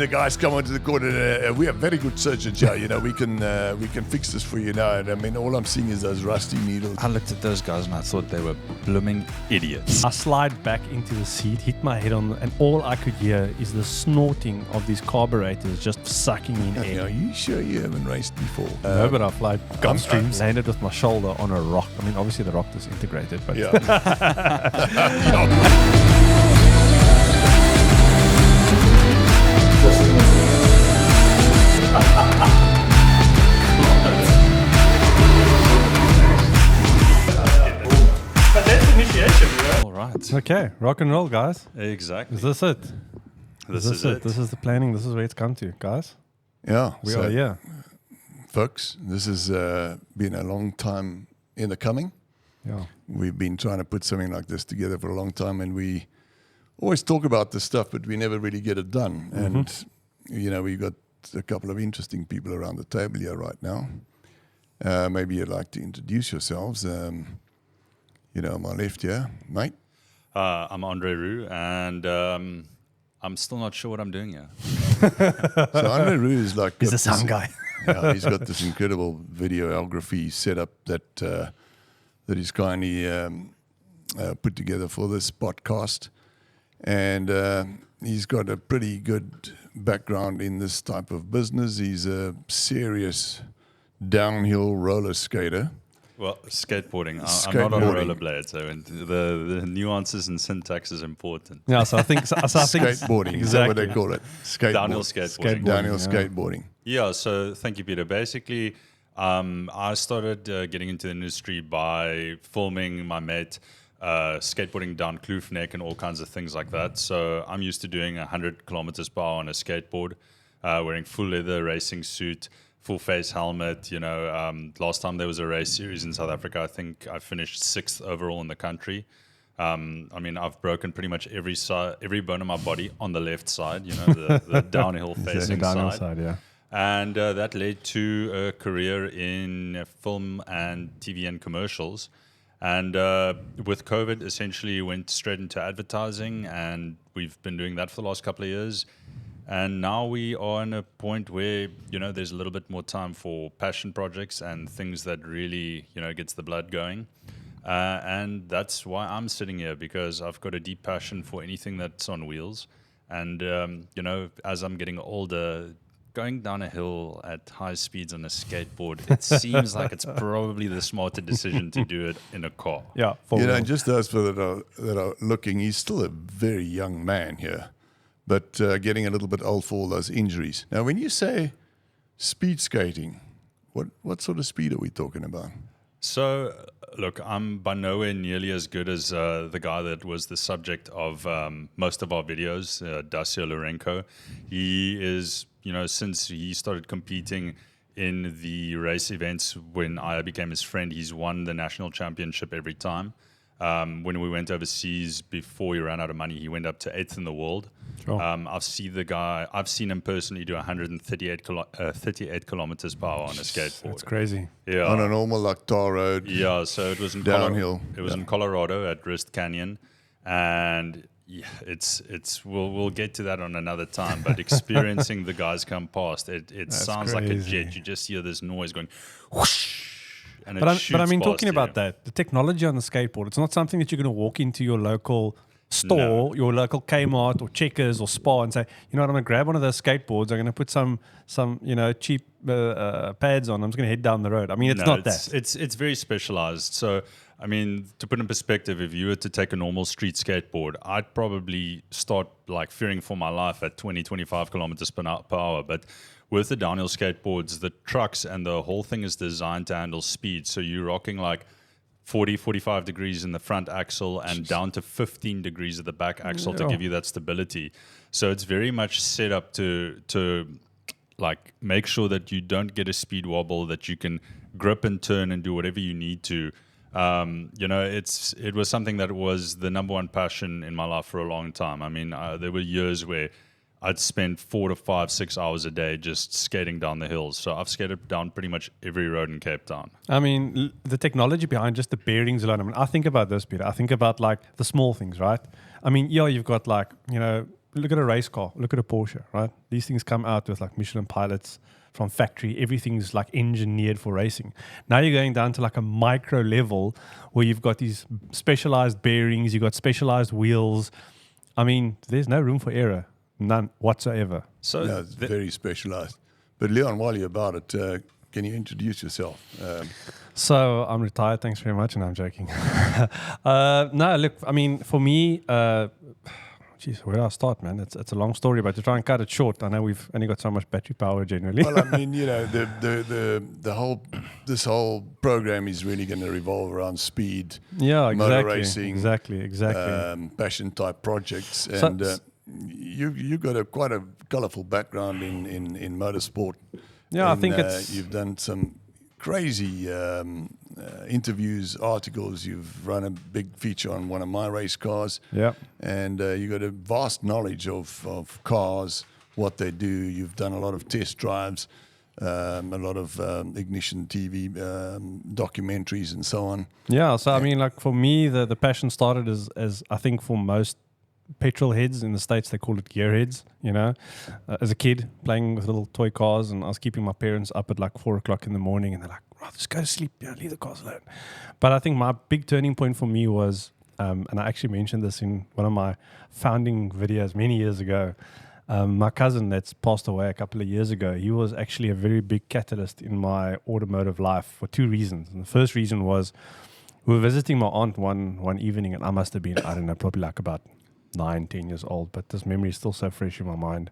The guys come onto the court and we are very good surgeons here. You know, we can fix this for you now. And I mean, all I'm seeing is those rusty needles. I looked at those guys and I thought they were blooming idiots. I slide back into the seat, hit my head on, and all I could hear is the snorting of these carburetors just sucking in air. Are you sure you haven't raced before? No, but I've like Gulf Streams. Landed with my shoulder on a rock. I mean, obviously the rock disintegrated, but Yeah. But that's initiation, bro. All right. okay, rock and roll, guys. Exactly. Is this it? This is it. This is the planning. This is where it's come to, guys. Yeah. We are here. Folks, this has been a long time in the coming. Yeah. We've been trying to put something like this together for a long time, and we always talk about this stuff, but we never really get it done. Mm-hmm. And, you know, we've got a couple of interesting people around the table here right now. Maybe you'd like to introduce yourselves. You know, on my left here, mate. I'm André Roux, and I'm still not sure what I'm doing here. So André Roux is like... He's got the sound this- guy. Yeah, he's got this incredible videography setup that he's kindly put together for this podcast. And he's got a pretty good background in this type of business. He's a serious downhill roller skater. Well, skateboarding. I'm not on a Skateboarding. rollerblade, so the nuances and syntax is important. Yeah, so I think Skateboarding, is that what they Exactly. call it? Skateboard. Downhill skateboarding. Downhill yeah. skateboarding. Yeah, so thank you, Peter. Basically, I started getting into the industry by filming my mate skateboarding down Kloof Neck and all kinds of things like that. So I'm used to doing 100 kilometers per hour on a skateboard, wearing full leather racing suit, full face helmet. You know, last time there was a race series in South Africa, I think I finished 6th overall in the country. I mean, I've broken pretty much every bone in my body on the left side, you know, the downhill facing downhill side. side, yeah. And that led to a career in film and TV and commercials. And with COVID, essentially went straight into advertising, and we've been doing that for the last couple of years. And now we are in a point where, you know, there's a little bit more time for passion projects and things that really, you know, gets the blood going. And that's why I'm sitting here, because I've got a deep passion for anything that's on wheels. And, you know, as I'm getting older, going down a hill at high speeds on a skateboard, it seems like it's probably the smarter decision to do it in a car. Yeah. You know, just those for that are looking, he's still a very young man here, but getting a little bit old for all those injuries. Now, when you say speed skating, what sort of speed are we talking about? So, look, I'm by nowhere nearly as good as the guy that was the subject of most of our videos, Dacio Lorenko. He is, you know, since he started competing in the race events when I became his friend, he's won the national championship every time. When we went overseas before he ran out of money, he went up to 8th in the world. Sure. I've seen him personally do 38 kilometers per hour on a skateboard. That's crazy. Yeah. On a normal like tar road. Yeah, so it was in Downhill. It was in Colorado at Wrist Canyon, and yeah, we'll get to that on another time. But experiencing the guys come past, it sounds like a crazy. jet. You just hear this noise going whoosh, and it But I shoots mean, past talking you. about that, the technology on the skateboard, it's not something that you're going to walk into your local store, your local Kmart or Checkers or Spa and say, you know what, I'm going to grab one of those skateboards, I'm going to put some you know, cheap pads on, I'm just going to head down the road. I mean, it's not that. It's very specialized. So, I mean, to put in perspective, if you were to take a normal street skateboard, I'd probably start like fearing for my life at 25 kilometers per hour. But with the downhill skateboards, the trucks and the whole thing is designed to handle speed. So you're rocking like 45 degrees in the front axle and down to 15 degrees at the back axle to Yeah. give you that stability. So it's very much set up to like make sure that you don't get a speed wobble, that you can grip and turn and do whatever you need to. You know, it was something that was the number one passion in my life for a long time. I mean, there were years where I'd spend 4 to 5, 6 hours a day just skating down the hills. So I've skated down pretty much every road in Cape Town. I mean, the technology behind just the bearings alone. I mean, I think about this, Peter. I think about like the small things, right? I mean, yeah, you've got like, you know, look at a race car, look at a Porsche, right? These things come out with like Michelin pilots from factory. Everything's like engineered for racing. Now you're going down to like a micro level where you've got these specialized bearings, you've got specialized wheels. I mean, there's no room for error, none whatsoever. So No, it's very specialized. But Leon, while you're about it, can you introduce yourself? So I'm retired, thanks very much, and I'm joking. No, look, I mean, for me, geez, where do I start, man? It's a long story, but to try and cut it short, I know we've only got so much battery power generally. Well, I mean, you know, this whole program is really going to revolve around speed, Yeah, motor exactly, racing, exactly. passion type projects, So- and you got quite a colourful background in motorsport. Yeah, I And, think it's you've done some crazy interviews, articles. You've run a big feature on one of my race cars. yeah. And you got a vast knowledge of cars, what they do. You've done a lot of test drives, a lot of Ignition TV documentaries and so on. Yeah, so I mean, like for me, the passion started as I think for most petrol heads in the States, they call it gearheads, you know. As a kid, playing with little toy cars, and I was keeping my parents up at like 4 o'clock in the morning, and they're like, oh, just go to sleep, leave the cars alone. But I think my big turning point for me was, and I actually mentioned this in one of my founding videos many years ago, my cousin that's passed away a couple of years ago, he was actually a very big catalyst in my automotive life for 2 reasons. And the first reason was we were visiting my aunt one evening, and I must have been, I don't know, probably like about 9-10 years old, but this memory is still so fresh in my mind.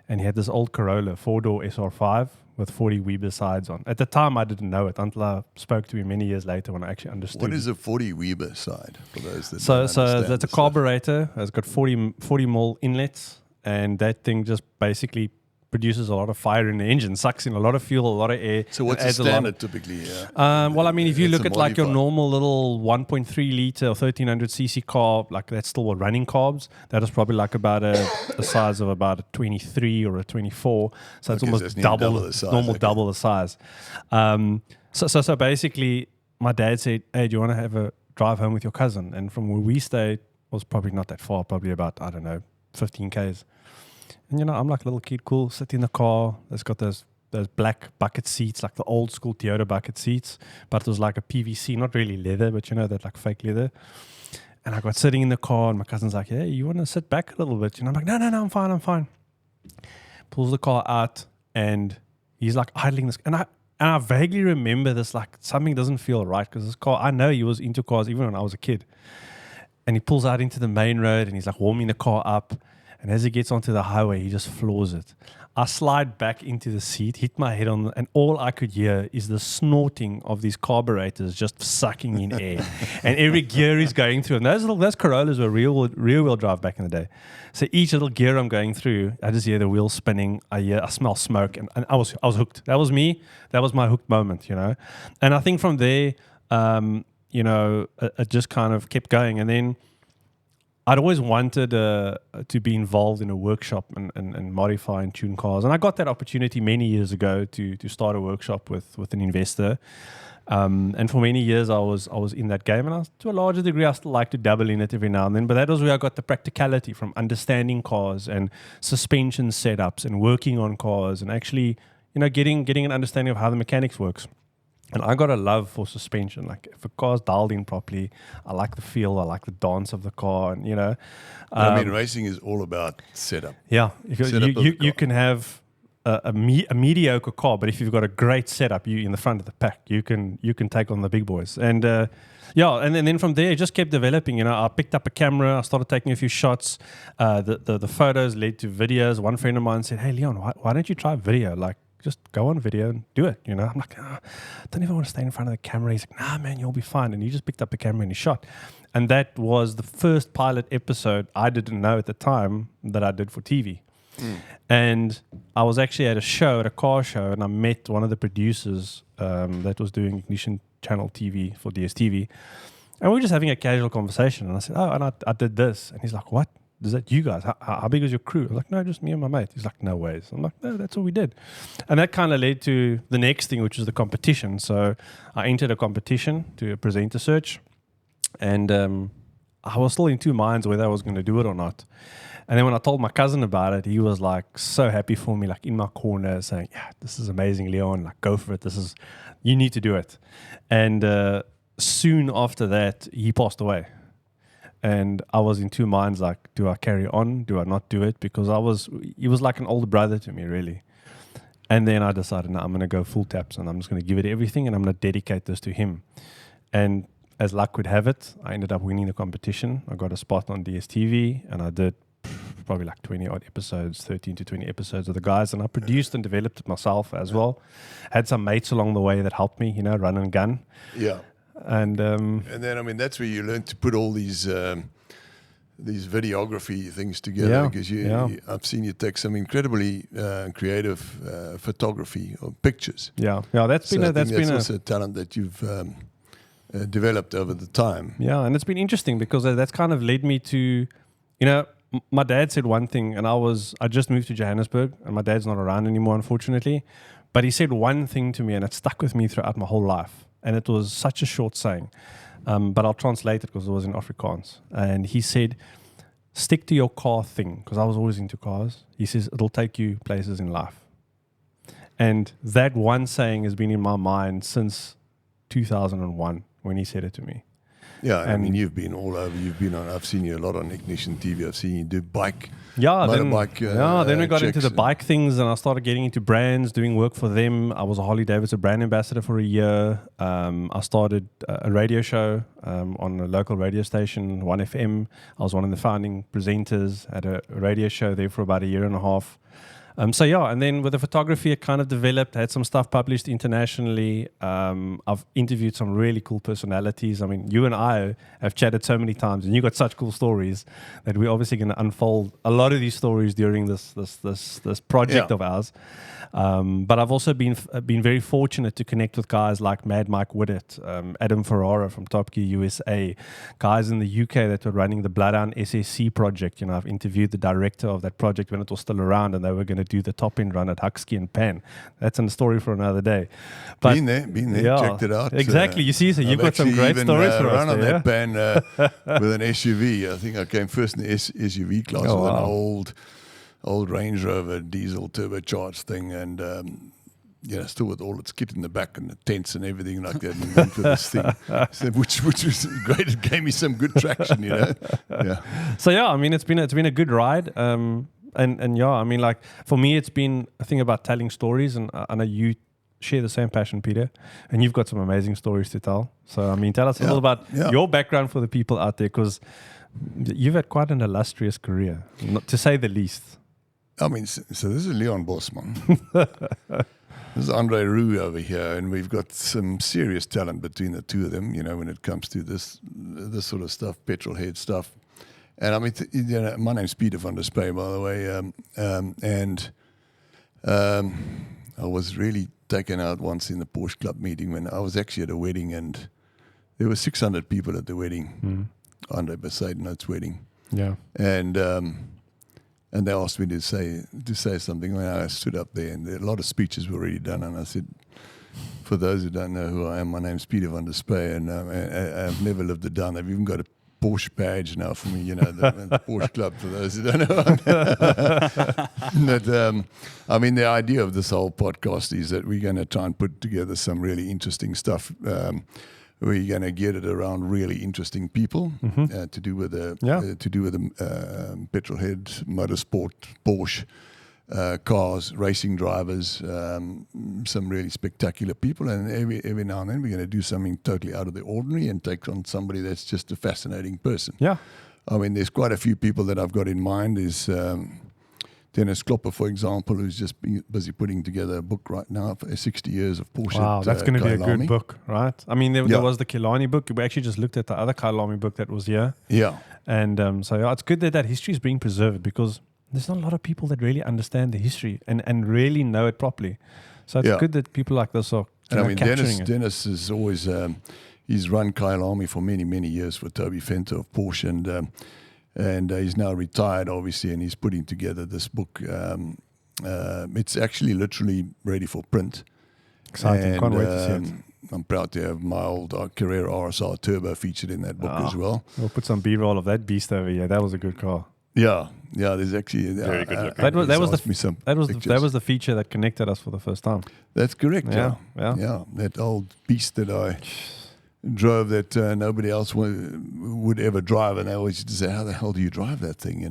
And he had this old Corolla 4-door SR5 with 40 Weber sides on. At the time, I didn't know it until I spoke to him many years later when I actually understood. What is a 40 Weber side for those that So don't understand that's a this stuff? carburetor. It's got 40 mil inlets, and that thing just basically produces a lot of fire in the engine, sucks in a lot of fuel, a lot of air. So what's It the adds a lot standard typically? well, I mean, if you It's look a at like your modified. normal little 1.3 liter or 1300cc car, like that's still a running carbs. That is probably like about a size of about a 23 or a 24. So it's Okay, so almost it's nearly double the size, normal okay. double the size. So basically, my dad said, "Hey, do you want to have a drive home with your cousin?" And from where we stayed was probably not that far, probably about, I don't know, 15 k's. And you know, I'm like a little kid, cool, sit in the car. It's got those black bucket seats, like the old school Toyota bucket seats, but it was like a PVC, not really leather, but you know, that like fake leather. And I got sitting in the car, and my cousin's like, "Hey, you want to sit back a little bit?" And I'm like, no, I'm fine. Pulls the car out, and he's like idling this, and I vaguely remember this, like something doesn't feel right, because this car, I know he was into cars even when I was a kid. And he pulls out into the main road, and he's like warming the car up. And as he gets onto the highway, he just floors it. I slide back into the seat, hit my head on, and all I could hear is the snorting of these carburetors just sucking in air. And every gear is going through. And those Corollas were rear-wheel drive back in the day. So each little gear I'm going through, I just hear the wheels spinning. I smell smoke, and I was hooked. That was me. That was my hooked moment, you know. And I think from there, you know, it just kind of kept going. And then I'd always wanted to be involved in a workshop and modify and tune cars. And I got that opportunity many years ago to start a workshop with an investor. And for many years, I was in that game. And to a larger degree, I still like to dabble in it every now and then. But that was where I got the practicality from understanding cars and suspension setups and working on cars and actually, you know, getting an understanding of how the mechanics works. And I got a love for suspension. Like if a car's dialed in properly, I like the feel, I like the dance of the car, and you know. I mean, racing is all about setup. Yeah, if Setup of the you car. can have a mediocre car, but if you've got a great setup, you in the front of the pack, you can take on the big boys. And and then from there, it just kept developing. You know, I picked up a camera, I started taking a few shots. The photos led to videos. One friend of mine said, "Hey Leon, why don't you try video? Like, just go on video and do it." You know, I'm like, I don't even want to stay in front of the camera. He's like, "Nah, man, you'll be fine." And he just picked up the camera and he shot. And that was the first pilot episode I didn't know at the time that I did for TV. And I was actually at a car show, and I met one of the producers that was doing Ignition Channel TV for DSTV. And we were just having a casual conversation. And I said, "Oh, and I did this." And he's like, "What? Is that you guys? How big is your crew?" I was like, "No, just me and my mate." He's like, "No ways." I'm like, "No, that's all we did." And that kind of led to the next thing, which is the competition. So I entered a competition to present a search. And I was still in two minds whether I was going to do it or not. And then when I told my cousin about it, he was like so happy for me, like in my corner, saying, "Yeah, this is amazing, Leon. Like, go for it. You need to do it." And soon after that, he passed away. And I was in two minds, like, do I carry on? Do I not do it? Because he was like an older brother to me, really. And then I decided, no, I'm going to go full taps and I'm just going to give it everything and I'm going to dedicate this to him. And as luck would have it, I ended up winning the competition. I got a spot on DSTV and I did probably like 20 odd episodes, 13 to 20 episodes of the guys. And I produced and developed it myself as well. Had some mates along the way that helped me, run and gun. Yeah. And then, I mean, that's where you learn to put all these videography things together, because I've seen you take some incredibly creative photography or pictures. Yeah, that's been also a talent that you've developed over the time. Yeah, and it's been interesting because that's kind of led me to, my dad said one thing, and I just moved to Johannesburg, and my dad's not around anymore, unfortunately. But he said one thing to me, and it stuck with me throughout my whole life. And it was such a short saying, but I'll translate it because it was in Afrikaans. And he said, stick to your car thing, because I was always into cars. He says, it'll take you places in life. And that one saying has been in my mind since 2001 when he said it to me. Yeah, I mean, you've been all over. I've seen you a lot on Ignition TV. I've seen you do motorbike. Then we got into the bike things, and I started getting into brands, doing work for them. I was a Harley Davidson brand ambassador for a year. I started a radio show on a local radio station, 1FM. I was one of the founding presenters at a radio show there for about a year and a half. And then with the photography, it kind of developed, had some stuff published internationally. I've interviewed some really cool personalities. I mean, you and I have chatted so many times, and you got such cool stories that we're obviously going to unfold a lot of these stories during this project of ours. But I've also been very fortunate to connect with guys like Mad Mike Widdett, Adam Ferrara from Top Gear USA, guys in the UK that were running the Bloodhound SSC project. I've interviewed the director of that project when it was still around, and they were going to do the top end run at Huxley and Pan. That's a story for another day. But been there, checked it out. Exactly. You see, so you've got some great stories for us. Run on that Pan with an SUV. I think I came first in the SUV class with an old Range Rover diesel turbocharged thing, and still with all its kit in the back and the tents and everything like that, and went for this thing, which was great. It gave me some good traction, Yeah. So I mean, it's been a good ride. I mean, like for me, it's been a thing about telling stories, and I know you share the same passion, Peter, and you've got some amazing stories to tell. So I mean, tell us a little about your background for the people out there, because you've had quite an illustrious career, to say the least. I mean, so this is Leon Bosman. This is André Roux over here, and we've got some serious talent between the two of them, when it comes to this sort of stuff, Petrolhead stuff. And I mean, my name's Peter van der Spuy, by the way, and I was really taken out once in the Porsche Club meeting when I was actually at a wedding, and there were 600 people at the wedding, André Besaidenout's wedding. Yeah. And they asked me to say something. When I stood up there, and a lot of speeches were already done, and I said, for those who don't know who I am, my name's Peter van der Spuy, and I've never lived it down. I've even got a Porsche badge now for me, the Porsche Club, for those who don't know. But, I mean, the idea of this whole podcast is that we're going to try and put together some really interesting stuff. We're going to get it around really interesting people to do with the Petrolhead, Motorsport, Porsche, cars, racing drivers, some really spectacular people, and every now and then we're going to do something totally out of the ordinary and take on somebody that's just a fascinating person. Yeah, I mean, there's quite a few people that I've got in mind. Is Dennis Klopper, for example, who's just busy putting together a book right now for 60 years of Porsche. Wow, that's going to be a good book, right? I mean, there was the Killarney book. We actually just looked at the other Kailami book that was here. Yeah. And it's good that history is being preserved, because there's not a lot of people that really understand the history and really know it properly. So it's good that people like this are capturing it. Dennis is always, he's run Kailami for many, many years for Toby Fenter of Porsche, and he's now retired, obviously, and he's putting together this book. It's actually literally ready for print. Exciting, can't wait to see it. I'm proud to have my old Carrera RSR Turbo featured in that book as well. We'll put some B-roll of that beast over here. That was a good car. Yeah, there's actually Very good looking. That was asked me some that pictures. was the feature that connected us for the first time. That's correct. Yeah, Yeah, yeah. That old beast that I drove that nobody else would ever drive, and they always used to say, "How the hell do you drive that thing?"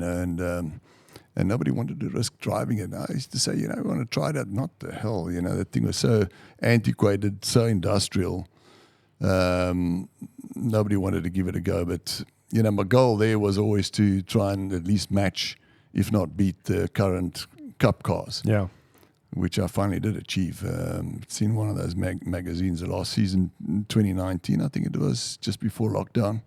And nobody wanted to risk driving it. And I used to say, I want to try that. Not the hell, that thing was so antiquated, so industrial. Nobody wanted to give it a go, but my goal there was always to try and at least match, if not beat, the current Cup cars. Yeah. Which I finally did achieve. It's in one of those magazines the last season, 2019, I think it was, just before lockdown.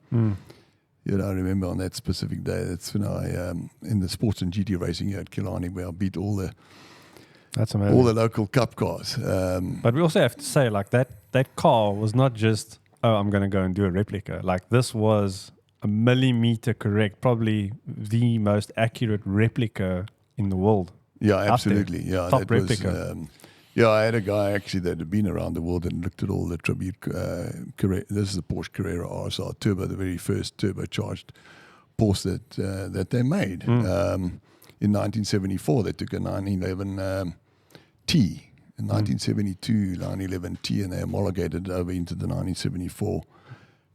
I remember on that specific day, that's when I, in the sports and GT racing here at Killarney, where I beat all the local Cup cars. But we also have to say, like, that car was not just, I'm going to go and do a replica. Like, this was a millimeter correct, probably the most accurate replica in the world. Yeah, absolutely. Yeah, top replica. I had a guy actually that had been around the world and looked at all the tribute. This is a Porsche Carrera RSR Turbo, the very first turbocharged Porsche that they made. In 1974, they took a 911 T. In 1972, 911 T, and they homologated it over into the 1974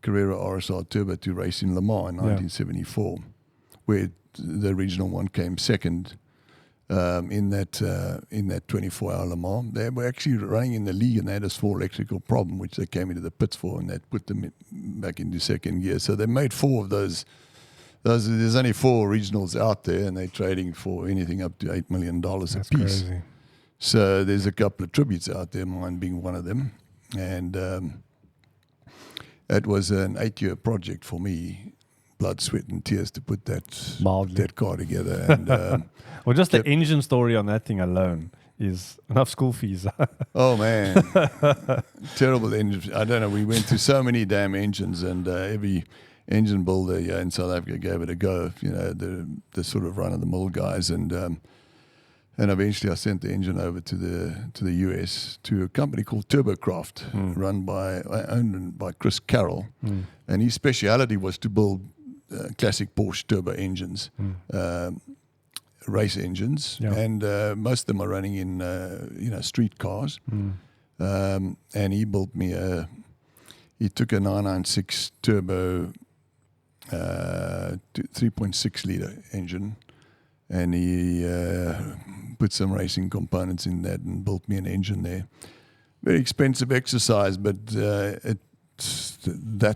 Carrera RSR Turbo to race in Le Mans in 1974, where the original one came second. In that 24-hour Le Mans, they were actually running in the league, and they had a small electrical problem, which they came into the pits for, and that put them back into second gear. So they made 4 of those. There's only 4 originals out there, and they're trading for anything up to $8 million a piece. Crazy. So there's a couple of tributes out there, mine being one of them, and it was an 8-year project for me. Blood, sweat, and tears to put that car together. And well, just the engine story on that thing alone is enough school fees. Oh man, terrible engine. I don't know. We went through so many damn engines, and every engine builder in South Africa gave it a go. The sort of run of the mill guys, and eventually I sent the engine over to the US to a company called Turbocraft, owned by Chris Carroll, and his speciality was to build classic Porsche turbo engines, race engines, and most of them are running in street cars. And he built me he took a 996 turbo 3.6 liter engine, and he put some racing components in that and built me an engine there. Very expensive exercise, but that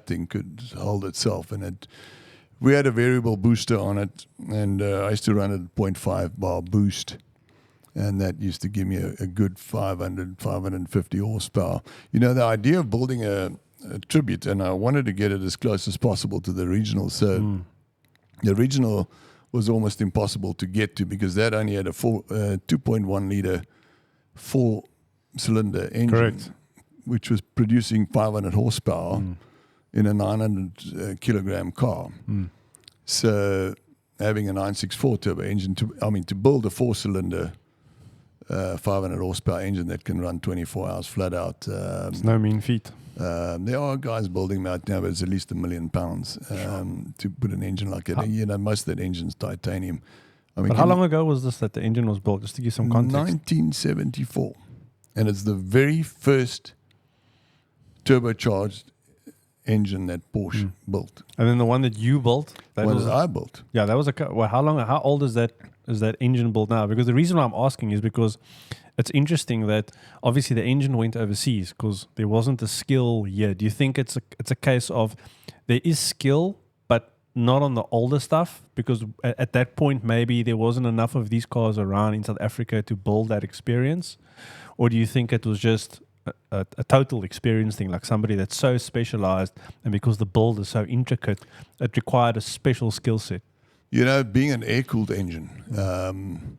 thing could hold itself, and we had a variable booster on it, and I used to run it at 0.5 bar boost, and that used to give me a good 550 horsepower. The idea of building a tribute, and I wanted to get it as close as possible to the original, so the original was almost impossible to get to, because that only had a 2.1 liter 4-cylinder engine, which was producing 500 horsepower in a 900 kilogram car. So having a 964 turbo engine, to build a 4-cylinder 500 horsepower engine that can run 24 hours flat out. It's no mean feat. There are guys building them out now, but it's at least £1 million to put an engine like that. Most of that engine's titanium. But how long ago was this that the engine was built? Just to give some context. 1974. And it's the very first turbocharged engine that Porsche built. And then the one that you built, that I built. Yeah, that was how old is that engine built now? Because the reason why I'm asking is because it's interesting that obviously the engine went overseas because there wasn't the skill here. Do you think it's a case of there is skill but not on the older stuff, because at that point maybe there wasn't enough of these cars around in South Africa to build that experience? Or do you think it was just a total experience thing, like somebody that's so specialized, and because the build is so intricate, it required a special skill set? Being an air-cooled engine,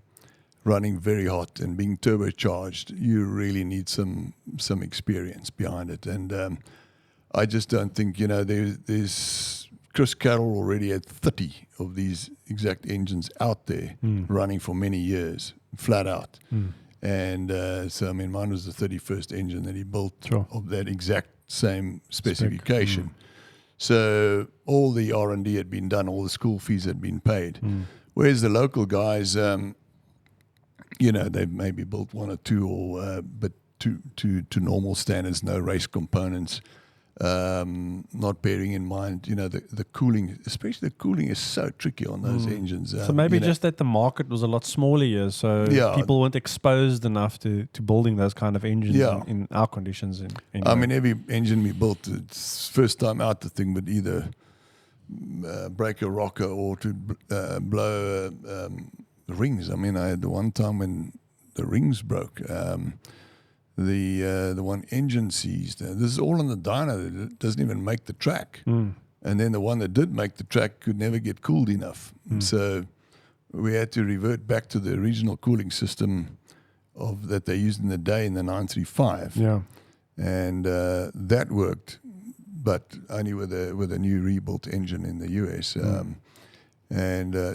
running very hot and being turbocharged, you really need some experience behind it. And I just don't think, there's Chris Carroll already had 30 of these exact engines out there running for many years, flat out. And so, mine was the 31st engine that he built of that exact same specification. So all the R&D had been done, all the school fees had been paid. Whereas the local guys, you know, they've maybe built one or two, or but to normal standards, no race components. Not bearing in mind, you know, the cooling, especially the cooling is so tricky on those engines. So maybe you know, just that the market was a lot smaller here, so Yeah. people weren't exposed enough to building those kind of engines Yeah. in our conditions. I mean, every engine we built, it's first time out the thing would either break a rocker or to blow rings. I mean, I had the one time when the rings broke. The one engine seized. This is all on the dyno. It doesn't even make the track. And then the one that did make the track could never get cooled enough. So we had to revert back to the original cooling system that they used in the day in the 935. Yeah. And that worked, but only with a new rebuilt engine in the US.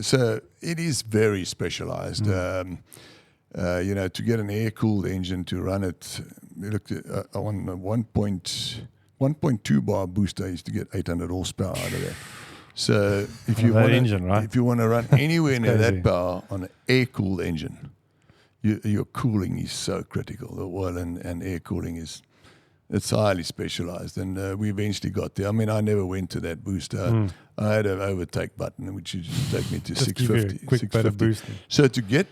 So it is very specialized. You know, to get an air-cooled engine to run it, we looked at, on a 1.2 bar booster, I used to get 800 horsepower out of that. So if you that want engine, right? if you want to run anywhere near crazy. that power on an air-cooled engine, your cooling is so critical. The oil and air cooling it's highly specialized, and we eventually got there. I mean, I never went to that booster. I had an overtake button, which used to take me to Just give you a 650. quick bit of boosting. So to get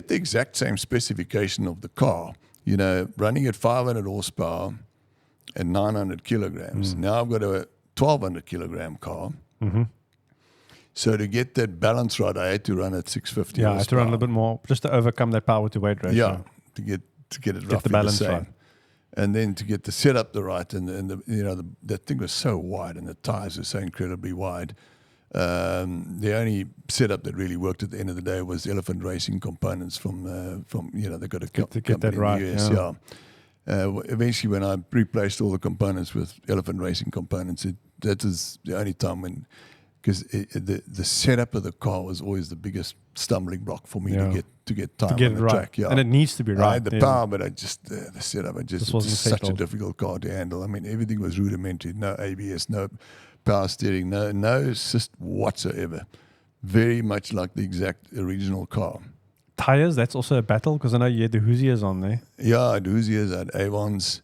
the exact same specification of the car, you know, running at 500 horsepower and 900 kilograms. Now I've got a 1,200 kilogram car. So to get that balance right, I had to run at 650 Yeah, I horsepower. had to run a little bit more just to overcome that power to weight ratio. Yeah, to get it roughly the balance same. right. And then to get the setup right, and the you know that thing was so wide, and the tires were so incredibly wide. The only setup that really worked at the end of the day was Elephant Racing components from you know, they got a to get company that right, in the US. yeah. Eventually, when I replaced all the components with Elephant Racing components, that was the only time when, because the setup of the car was always the biggest stumbling block for me Yeah. to get time To get on it the right. track. Yeah, And it needs to be I right. had the yeah. power, but I just the setup. Just It wasn't was such a settled. difficult car to handle. I mean, everything was rudimentary. No ABS, no power steering, no assist whatsoever. Very much like the exact original car. Tires, that's also a battle because I know you had the Hoosiers on there. Yeah, I had Hoosiers, I had Avons.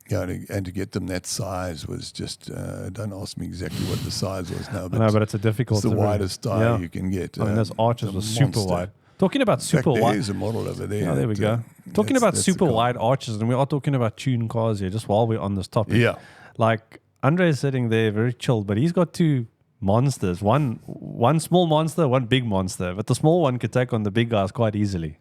Yeah, and to get them that size was just, don't ask me exactly what the size was now, I know, but it's a difficult. it's the widest tire yeah. you can get. I mean, those arches the were super monster. wide. Talking about In fact, super wide. there's a model over there. Yeah, there we that, go. Talking that's- about that's the super car. wide arches, and we are talking about tuned cars here, just while we're on this topic. Yeah. Like, Andre is sitting there very chilled, but he's got two monsters. One small monster, one big monster. But the small one could take on the big guys quite easily.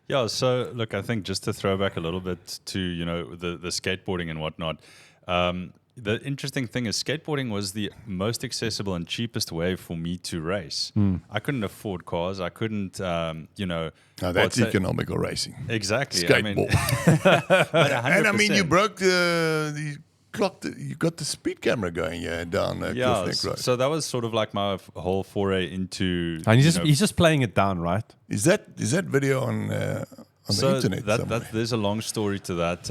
Yeah, so look, I think just to throw back a little bit to, you know, the skateboarding and whatnot, the interesting thing is skateboarding was the most accessible and cheapest way for me to race. I couldn't afford cars. I couldn't, you know. Now that's what's that- economical racing. Exactly. Skateboard. And I mean, you broke the clock. You got the speed camera going down Yeah, Cliff Neck Road. so that was sort of like my whole foray into. And you know, he's just playing it down, right? Is that video on the internet somewhere? There's a long story to that.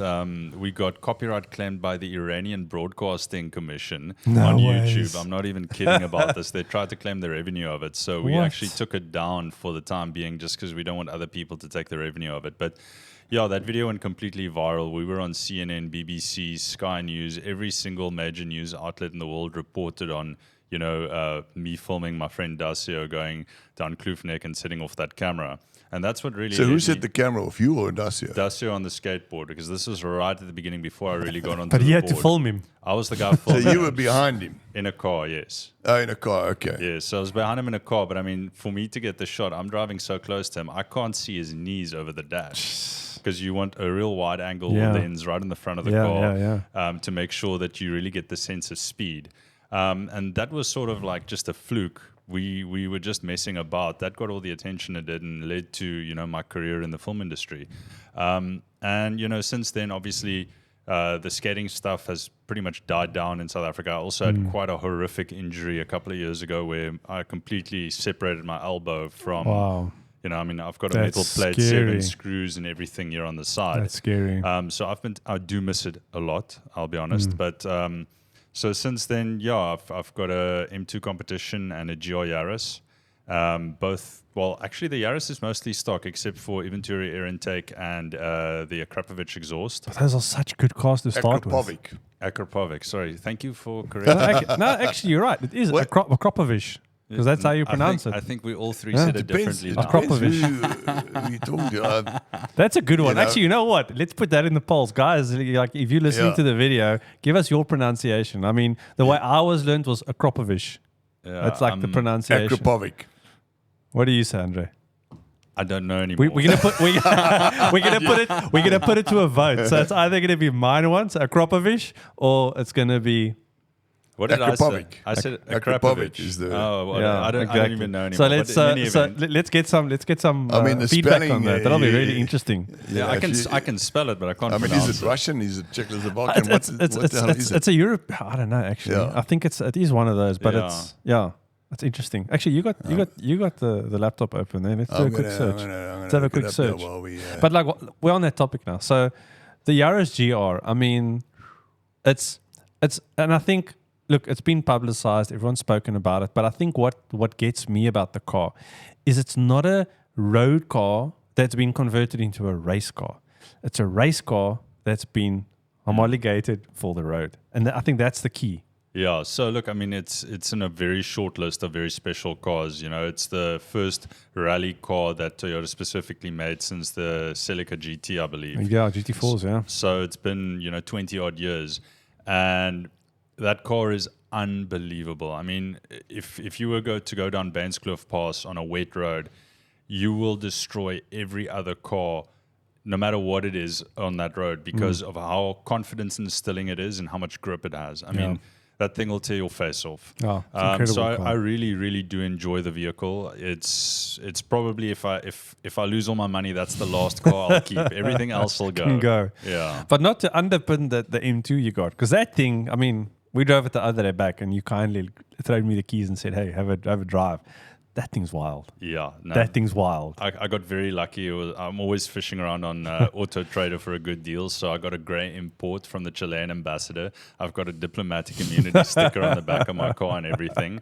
We got copyright claimed by the Iranian Broadcasting Commission on YouTube. ways. I'm not even kidding about this. They tried to claim the revenue of it. So we What? actually took it down for the time being just because we don't want other people to take the revenue of it. But yeah, that video went completely viral. We were on CNN, BBC, Sky News. Every single major news outlet in the world reported on, you know, me filming my friend Dacio going down Kloof Neck and setting off that camera. And that's what really... So who led set me- the camera off, you or Dacio? Dacio on the skateboard, because this was right at the beginning before I really got onto But the he had board. to film him. I was the guy So filming you were behind him. in a car, yes. Oh, in a car. Okay. Yes, so I was behind him in a car, but I mean, for me to get the shot, I'm driving so close to him, I can't see his knees over the dash. Because you want a real wide angle Yeah. lens right in the front of the Yeah, car yeah, to make sure that you really get the sense of speed. And that was sort of like just a fluke. We were just messing about. That got all the attention it did and led to, you know, my career in the film industry. And, you know, since then, obviously, the skating stuff has pretty much died down in South Africa. I also had quite a horrific injury a couple of years ago where I completely separated my elbow from, Wow. you know, I mean, I've got a That's metal plate, scary. 7 screws and everything here on the side. That's scary. So I do miss it a lot, I'll be honest. But So since then, yeah, I've got a M2 competition and a GR Yaris. Both, well, actually the Yaris is mostly stock except for Venturi air intake and the Akrapovic exhaust. Those are such good cars to start with. Akrapovic. Akrapovic, sorry. Thank you for No, correcting. actually, you're right. It is What? Akrapovic, because that's how you pronounce I it. think we all three Yeah. said it Depends. differently. It now. depends who you talk to. That's a good one. know. Actually, you know what? Let's put that in the polls, guys. Like, if you're listening Yeah. to the video, give us your pronunciation. I mean, the way I was learned was Akrapovic. Yeah, That's like the pronunciation. Akrapovic. What do you say, Andre? I don't know anymore. We're gonna put it to a vote. So it's either gonna be mine once, Akrapovic, or it's gonna be. What did I say? Akrapovic. I said Akrapovic Akrapovic. is the- Oh, well, I don't even know anymore. So let's But in any event, let's get some I mean, the feedback on spelling, that. That'll be yeah, really yeah. interesting. yeah, I can spell it, but I can't I mean, pronounce is it Russian? Is it Czechoslovakian? It's What the hell is it? it's a Europe. I don't know actually. Yeah. I think it is one of those, but Yeah. it's interesting. Actually, you got the laptop open there. Let's do a quick search. Let's have a quick search. But like we're on that topic now. So the Yaris GR. I mean, it's and I think look, it's been publicized. Everyone's spoken about it. But I think what gets me about the car is it's not a road car that's been converted into a race car. It's a race car that's been homologated for the road, and I think that's the key. Yeah, so look, I mean, it's in a very short list of very special cars. You know, it's the first rally car that Toyota specifically made since the Celica GT, I believe. Yeah, GT4s, yeah. So it's been, 20 odd years. And that car is unbelievable. I mean, if you were to go down Banscliffe Pass on a wet road, you will destroy every other car, no matter what it is on that road, because of how confidence instilling it is and how much grip it has. I mean, that thing will tear your face off. Oh, it's incredible So car. I really, really do enjoy the vehicle. It's probably if I lose all my money, that's the last car I'll keep. Everything else will go. Can go. Yeah. But not to underpin the M2 you got, because that thing, I mean, we drove it the other day back, and you kindly threw me the keys and said, "Hey, have a drive." That thing's wild. Yeah. No, That thing's wild. I got very lucky. I'm always fishing around on Auto Trader for a good deal. So I got a grey import from the Chilean ambassador. I've got a diplomatic immunity sticker on the back of my car and everything.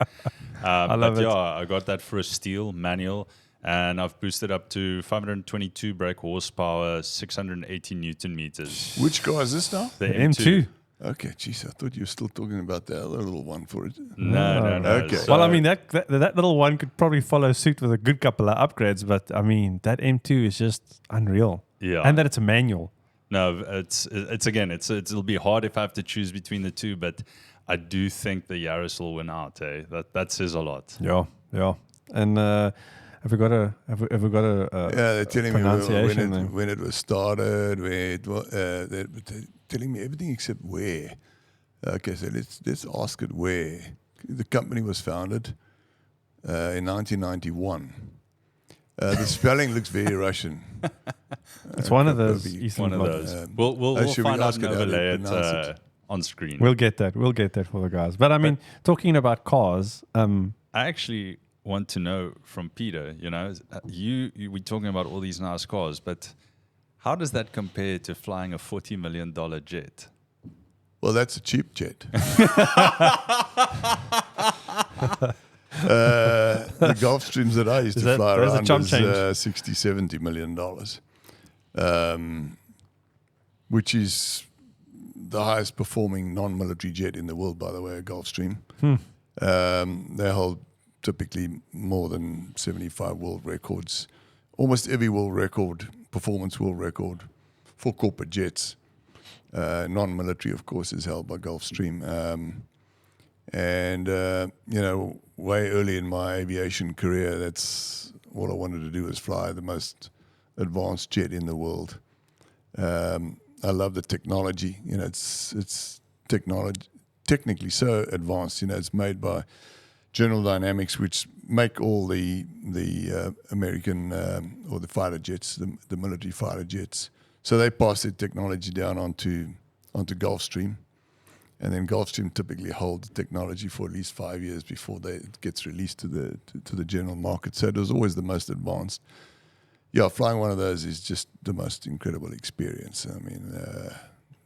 I love it. Yeah, I got that for a steel manual. And I've boosted up to 522 brake horsepower, 680 Newton meters. Which car is this now? The M2. Okay, geez, I thought you were still talking about the other little one for it. No. Okay. So- Well, I mean, that little one could probably follow suit with a good couple of upgrades, but I mean, that M2 is just unreal. Yeah. And that it's a manual. No, it'll be hard if I have to choose between the two, but I do think the Yaris will win out. That says a lot. Yeah. And have we got a Yeah, they're telling me pronunciation then? when it was started, where it was. They're telling me everything except where. Okay, so let's ask it where. The company was founded in 1991. The spelling looks very Russian. It's one of those Akrapovic. Eastern One of bloc. those. We'll should we find out ask and it how they overlay it pronounce it? on screen. We'll get that for the guys. But I mean, talking about cars, I actually want to know from Peter, we're talking about all these nice cars, but how does that compare to flying a $40 million jet? Well, that's a cheap jet. The Gulfstreams that I used Is to that- fly there's a around chump was change. $60-70 million, which is the highest performing non-military jet in the world, by the way, a Gulfstream. They hold typically more than 75 world records. Almost every world record, performance world record for corporate jets. Non-military, of course, is held by Gulfstream. Way early in my aviation career, that's all I wanted to do was fly the most advanced jet in the world. I love the technology. It's technically so advanced. It's made by General Dynamics, which make all the American or the fighter jets, the military fighter jets. So they pass their technology down onto Gulfstream, and then Gulfstream typically hold the technology for at least 5 years before it gets released to the general market. So it was always the most advanced. Yeah, flying one of those is just the most incredible experience. I mean,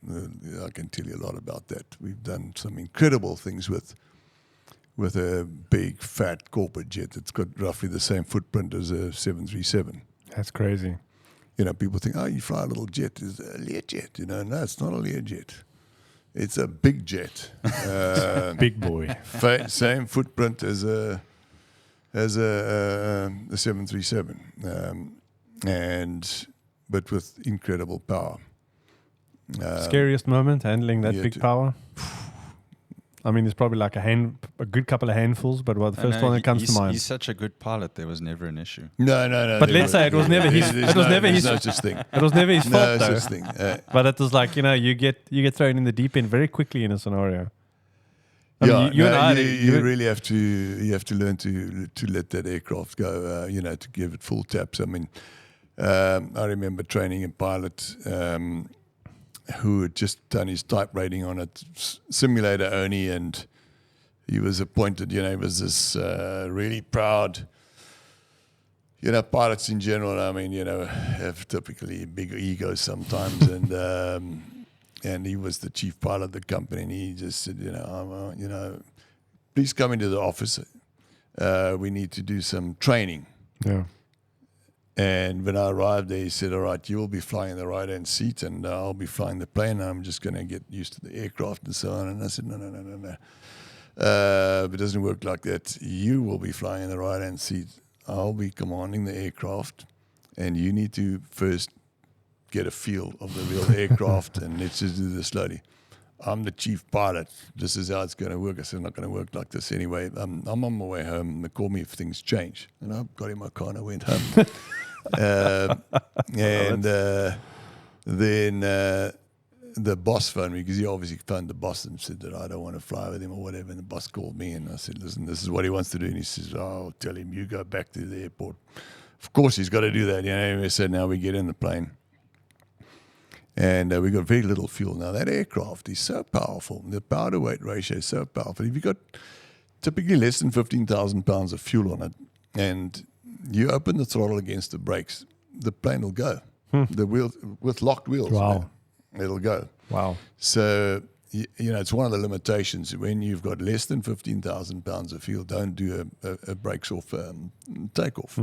I can tell you a lot about that. We've done some incredible things with a big, fat corporate jet that's got roughly the same footprint as a 737. That's crazy. You know, people think, oh, you fly a little jet. It's a Learjet. You know, no, it's not a Learjet. It's a big jet. Big boy. Same footprint as a 737, but with incredible power. Scariest moment handling that yeah, big power? I mean, there's probably like a good couple of handfuls, but the first one that comes to mind. He's such a good pilot. There was never an issue. No. But let's say it was never his. It was never his. No such thing. It was never his fault, No though. such thing. But it was like, you get thrown in the deep end very quickly in a scenario. I mean, you and I, you really have to learn to let that aircraft go. To give it full taps. I mean, I remember training a pilot who had just done his type rating on it, simulator only, and he was appointed. He was this really proud. Pilots in general, I mean, have typically big egos sometimes, and he was the chief pilot of the company, and he just said, please come into the office. We need to do some training. Yeah. And when I arrived there, he said, all right, you will be flying in the right-hand seat, and I'll be flying the plane. I'm just going to get used to the aircraft and so on. And I said, no. It doesn't work like that. You will be flying in the right-hand seat. I'll be commanding the aircraft, and you need to first get a feel of the real aircraft, and let's just do this slowly. I'm the chief pilot. This is how it's going to work. I said, it's not going to work like this anyway. I'm on my way home. They call me if things change. And I got in my car and I went home. Then the boss phoned me, because he obviously phoned the boss and said that I don't want to fly with him or whatever. And the boss called me, and I said, listen, this is what he wants to do. And he says, I'll tell him, you go back to the airport. Of course he's got to do that. So now we get in the plane. And we got very little fuel. Now, that aircraft is so powerful. The power-to-weight ratio is so powerful. If you've got typically less than 15,000 pounds of fuel on it, and you open the throttle against the brakes, the plane will go. The wheels, with locked wheels, Wow. It'll go. Wow. So, it's one of the limitations. When you've got less than 15,000 pounds of fuel, don't do a brakes-off takeoff.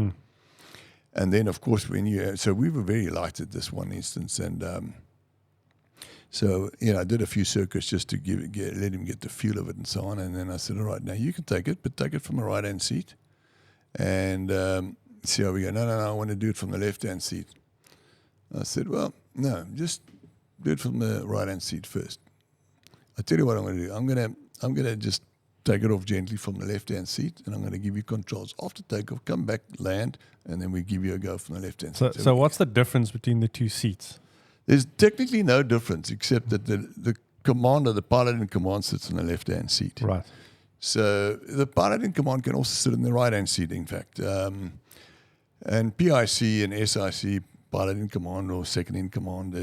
And then, of course, so we were very light at this one instance, and I did a few circuits just to let him get the feel of it and so on. And then I said, all right, now you can take it, but take it from the right-hand seat. And see how we go. No, I want to do it from the left-hand seat. I said, well, no, just do it from the right-hand seat first. I tell you what I'm going to do. I'm going to just take it off gently from the left-hand seat, and I'm going to give you controls. After takeoff, come back, land, and then we give you a go from the left-hand seat. So what's the difference between the two seats? There's technically no difference, except that the commander, the pilot in command, sits on the left-hand seat. Right. So the pilot in command can also sit in the right-hand seat, in fact. And PIC and SIC, pilot in command or second in command,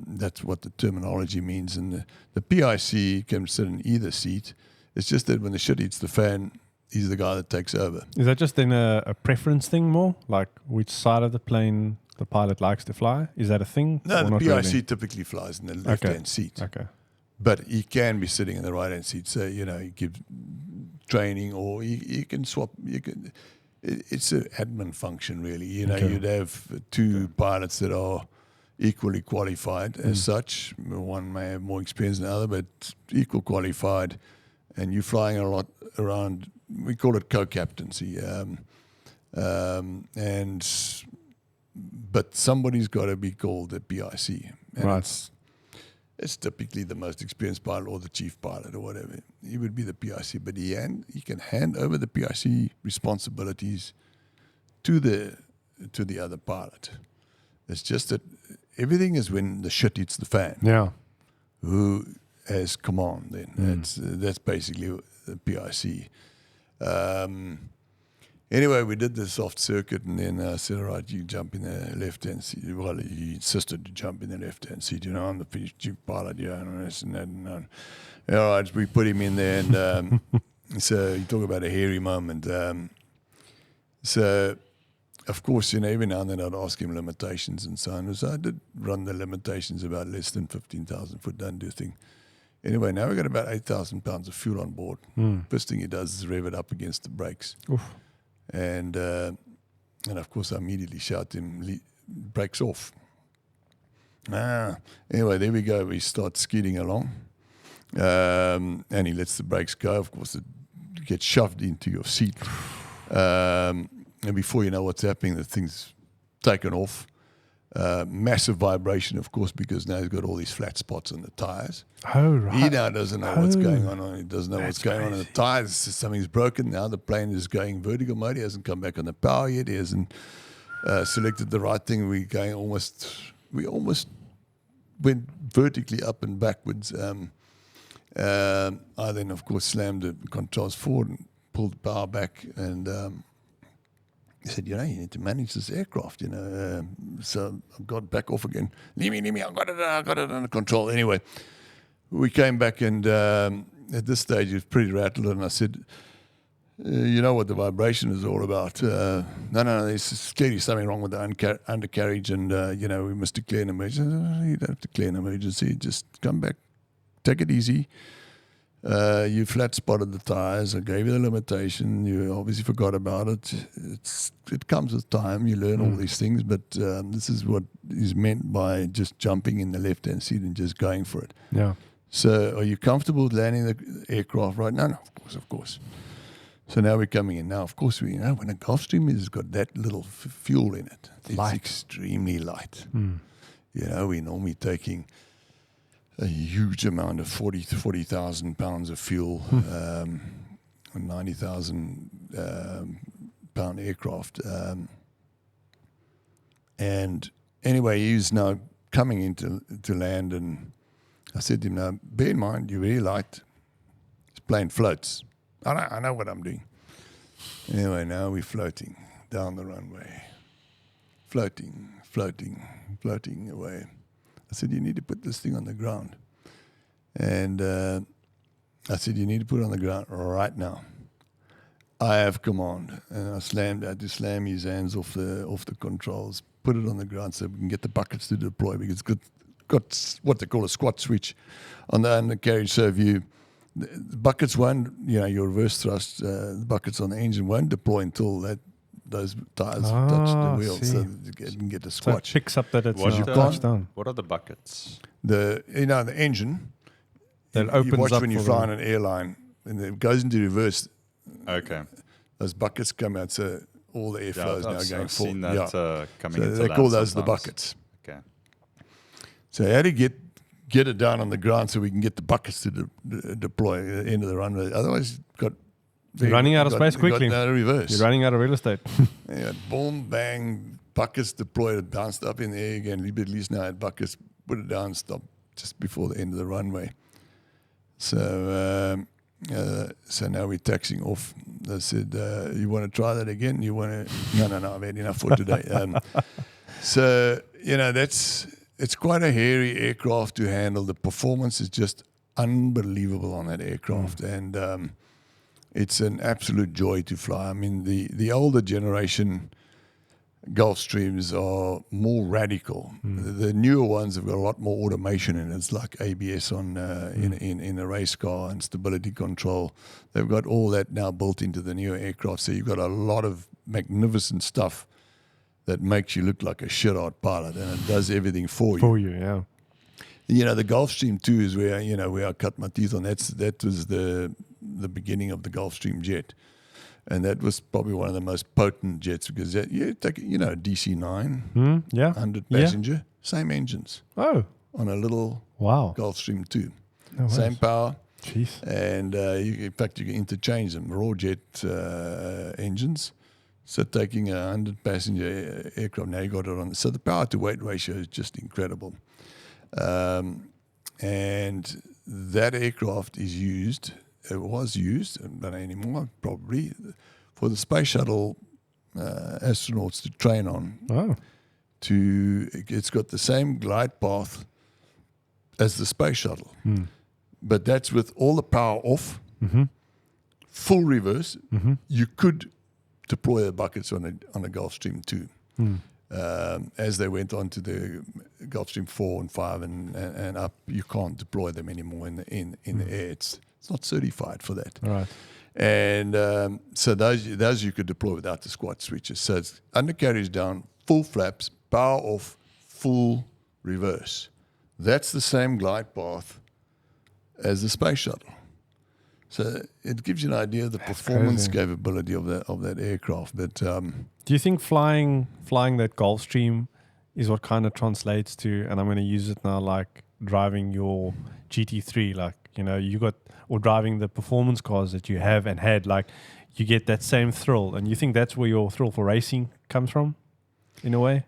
that's what the terminology means. And the PIC can sit in either seat. It's just that when the shit hits the fan, he's the guy that takes over. Is that just then a preference thing more? Like which side of the plane the pilot likes to fly? Is that a thing? No, the PIC really? typically flies in the left-hand seat. Okay. But he can be sitting in the right-hand seat. So, he gives training, or he can swap. It's an admin function, really. You'd have two pilots that are equally qualified as such. One may have more experience than the other, but equal qualified. And you're flying a lot around. We call it co-captaincy. But somebody's got to be called the PIC. And Right. It's typically the most experienced pilot or the chief pilot or whatever. He would be the PIC, but he can hand over the PIC responsibilities to the other pilot. It's just that everything is when the shit hits the fan. Yeah. Who has command then? That's basically the PIC. Anyway, we did the soft circuit, and then I said, all right, you jump in the left-hand seat. Well, he insisted to jump in the left-hand seat. I'm the chief pilot, and this and that. And all right, we put him in there, and so you talk about a hairy moment. So of course, every now and then I'd ask him limitations and so on. So I did run the limitations about less than 15,000 foot, don't do a thing. Anyway, now we've got about 8,000 pounds of fuel on board. First thing he does is rev it up against the brakes. Oof. And of course, I immediately shout to him, brakes off. Anyway, there we go. We start skidding along. And he lets the brakes go. Of course, it gets shoved into your seat. And before you know what's happening, the thing's taken off. Massive vibration, of course, because now he's got all these flat spots on the tires. Oh, right. He now doesn't know what's going on. He doesn't know what's going on in the tires. Something's broken. Now the plane is going vertical mode. He hasn't come back on the power yet. He hasn't selected the right thing. We almost went vertically up and backwards. I then, of course, slammed the controls forward and pulled the power back. And he said, you need to manage this aircraft, So I got back off again. Leave me, I got it under control. Anyway, we came back and at this stage he was pretty rattled. And I said, you know what the vibration is all about. No, there's clearly something wrong with the undercarriage and, we must declare an emergency. You don't have to declare an emergency. Just come back, take it easy. You flat spotted the tires. I gave you the limitation. You obviously forgot about it. It comes with time. You learn all these things, but this is what is meant by just jumping in the left-hand seat and just going for it. Yeah. So are you comfortable with landing the aircraft right now? No, of course. So now we're coming in. Now, of course, when a Gulfstream has got that little fuel in it, it's extremely light. We're normally taking a huge amount of 40,000 pounds of fuel, a 90,000 pound aircraft. And anyway, he's now coming into land, and I said to him, now, bear in mind, you're very light. This plane floats. I know what I'm doing. Anyway, now we're floating down the runway. Floating away. I said, you need to put this thing on the ground. And I said, you need to put it on the ground right now. I have command. And I had to slam his hands off the controls, put it on the ground so we can get the buckets to deploy, because it's got what they call a squat switch on the undercarriage. So if the buckets won't, your reverse thrust, the buckets on the engine won't deploy until those tires touch the wheels, so that you can get the squat. So it picks up that it's down. What are the buckets? The engine, that opens you watch up when you fly on an airline, and it goes into reverse. Okay. Those buckets come out, so all the airflow is now going I've forward. seen that coming so into they land call those sometimes. the buckets. Okay. So how to get it down on the ground so we can get the buckets to deploy at the end of the runway. Otherwise, You're running out of space quickly. No reverse. You're running out of real estate. Yeah, boom, bang, buckets deployed, it bounced up in the air again. At least now had buckets, put it down, stop just before the end of the runway. So now we're taxiing off. I said, you want to try that again? You want to? No, I've had enough for today. So, it's quite a hairy aircraft to handle. The performance is just unbelievable on that aircraft. And it's an absolute joy to fly. I mean, the older generation Gulfstreams are more radical. The newer ones have got a lot more automation in it. It's like ABS on in a race car and stability control. They've got all that now built into the newer aircraft. So you've got a lot of magnificent stuff that makes you look like a shit-hot pilot, and it does everything for you. For you, yeah. The Gulfstream 2 is where I cut my teeth on. That was the beginning of the Gulfstream jet. And that was probably one of the most potent jets, because you take DC-9, 100 passenger, same engines. Oh. On a little Gulfstream 2. No same power. Jeez. And in fact, you can interchange them, raw jet engines. So taking a 100 passenger aircraft, now you got it on. So the power to weight ratio is just incredible. And that aircraft is used. It was used, not anymore, probably, for the space shuttle astronauts to train on. Oh. It's got the same glide path as the space shuttle, but that's with all the power off, full reverse. You could deploy the buckets on a Gulfstream 2. As they went on to the Gulfstream 4 and 5 and up, you can't deploy them anymore in the air. It's not certified for that. Right. And so those you could deploy without the squat switches. So it's undercarriage down, full flaps, power off, full reverse. That's the same glide path as the space shuttle. So it gives you an idea of the performance capability of that aircraft. But do you think flying that Gulfstream is what kind of translates to, and I'm going to use it now, like driving your GT3, like, you know, or driving the performance cars that you have and had, like, you get that same thrill, and you think that's where your thrill for racing comes from, in a way?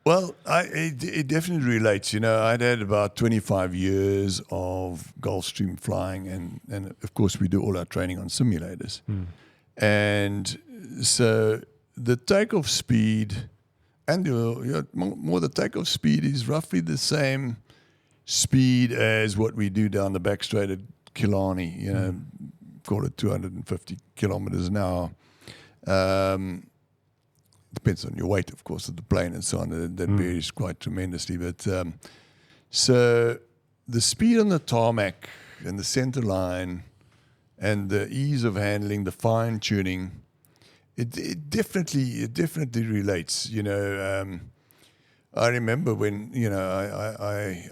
Well, it definitely relates. You know, I'd had about 25 years of Gulfstream flying, and of course we do all our training on simulators. And so the takeoff speed and more the takeoff speed is roughly the same speed as what we do down the back straight at Killarney, you know, call it 250 kilometers an hour. Depends on your weight, of course, of the plane and so on. That varies quite tremendously. But so the speed on the tarmac and the center line and the ease of handling, the fine tuning, it definitely relates. You know, I remember when, you know,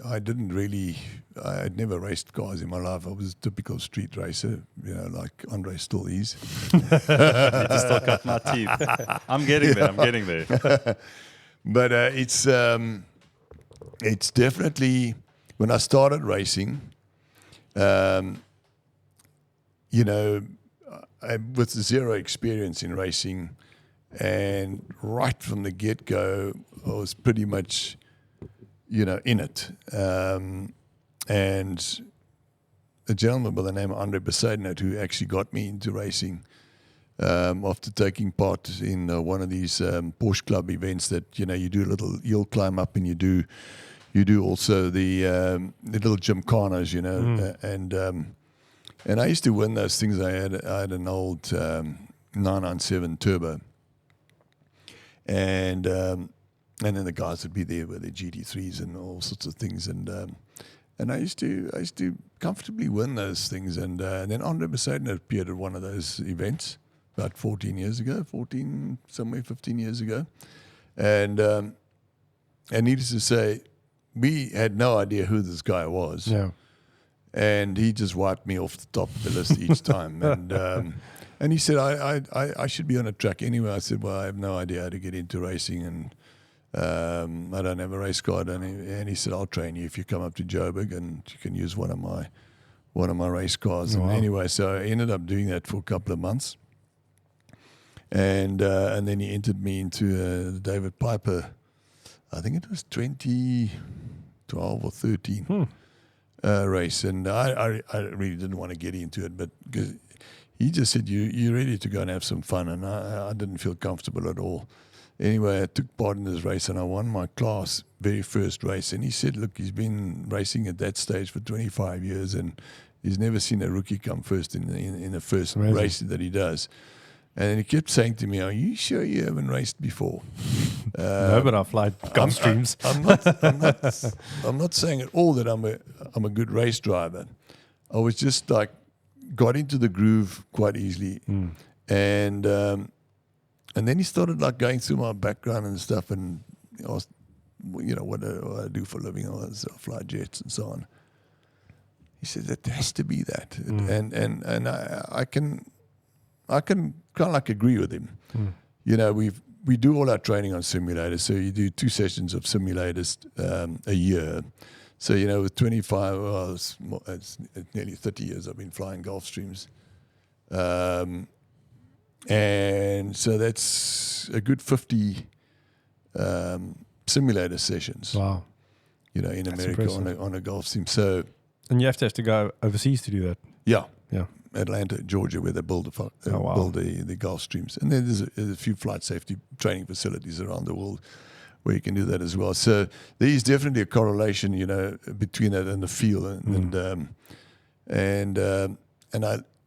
I didn't really, I'd never raced cars in my life. I was a typical street racer, you know, like André still is. Need to still cut my teeth. I'm getting there. But it's definitely, when I started racing, you know, with zero experience in racing, and right from the get-go, I was pretty much, you know, in it. And a gentleman by the name of André Roux, who actually got me into racing after taking part in one of these Porsche Club events that, you know, you do a little, you'll climb up and you do also the little gymkhanas, you know, and I used to win those things. I had an old 997 Turbo. And then the guys would be there with their GT3s and all sorts of things, and I used to comfortably win those things, and then André Roux appeared at one of those events about 15 years ago, and needless to say, we had no idea who this guy was, and he just wiped me off the top of the list each time, and he said, I should be on a track anyway. I said, well, I have no idea how to get into racing, and I don't have a race card. And he said, I'll train you if you come up to Joburg, and you can use one of my race cars. And anyway, so I ended up doing that for a couple of months. And then he entered me into the David Piper, I think it was 2012 or 13 race. And I really didn't want to get into it, but because he just said, you're ready to go and have some fun. And I didn't feel comfortable at all. Anyway, I took part in this race and I won my class very first race. And he said, look, he's been racing at that stage for 25 years and he's never seen a rookie come first in the first race that he does. And he kept saying to me, are you sure you haven't raced before? No, but I've flied Gulfstreams. I'm not saying at all that I'm a good race driver. I was just like, got into the groove quite easily. And then he started like going through my background and stuff, and asked, you know, what do I do for a living? I fly jets and so on. He said, it has to be that. And I can kind of like agree with him. You know, we do all our training on simulators. So you do 2 sessions of simulators a year. So, you know, with 25, well, it's nearly 30 years I've been flying Gulfstreams. And so that's a good 50 simulator sessions. Wow. You know, in America on a Gulfstream. So, and you have to go overseas to do that. Yeah. Yeah. Atlanta, Georgia, where they build the Gulfstreams. And then there's a few flight safety training facilities around the world where you can do that as well. So there is definitely a correlation, you know, between that and the feel. And I,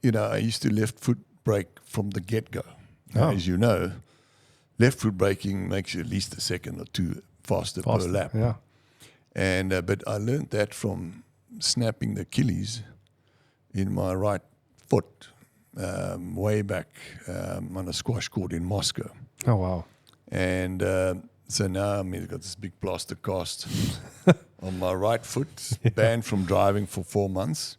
you know, I used to left foot brake from the get-go. Oh. As you know, left foot braking makes you at least a second or two faster per lap. Yeah. And but I learned that from snapping the Achilles in my right foot way back on a squash court in Moscow. Oh, wow. And so now I've got this big plaster cast on my right foot, banned from driving for 4 months.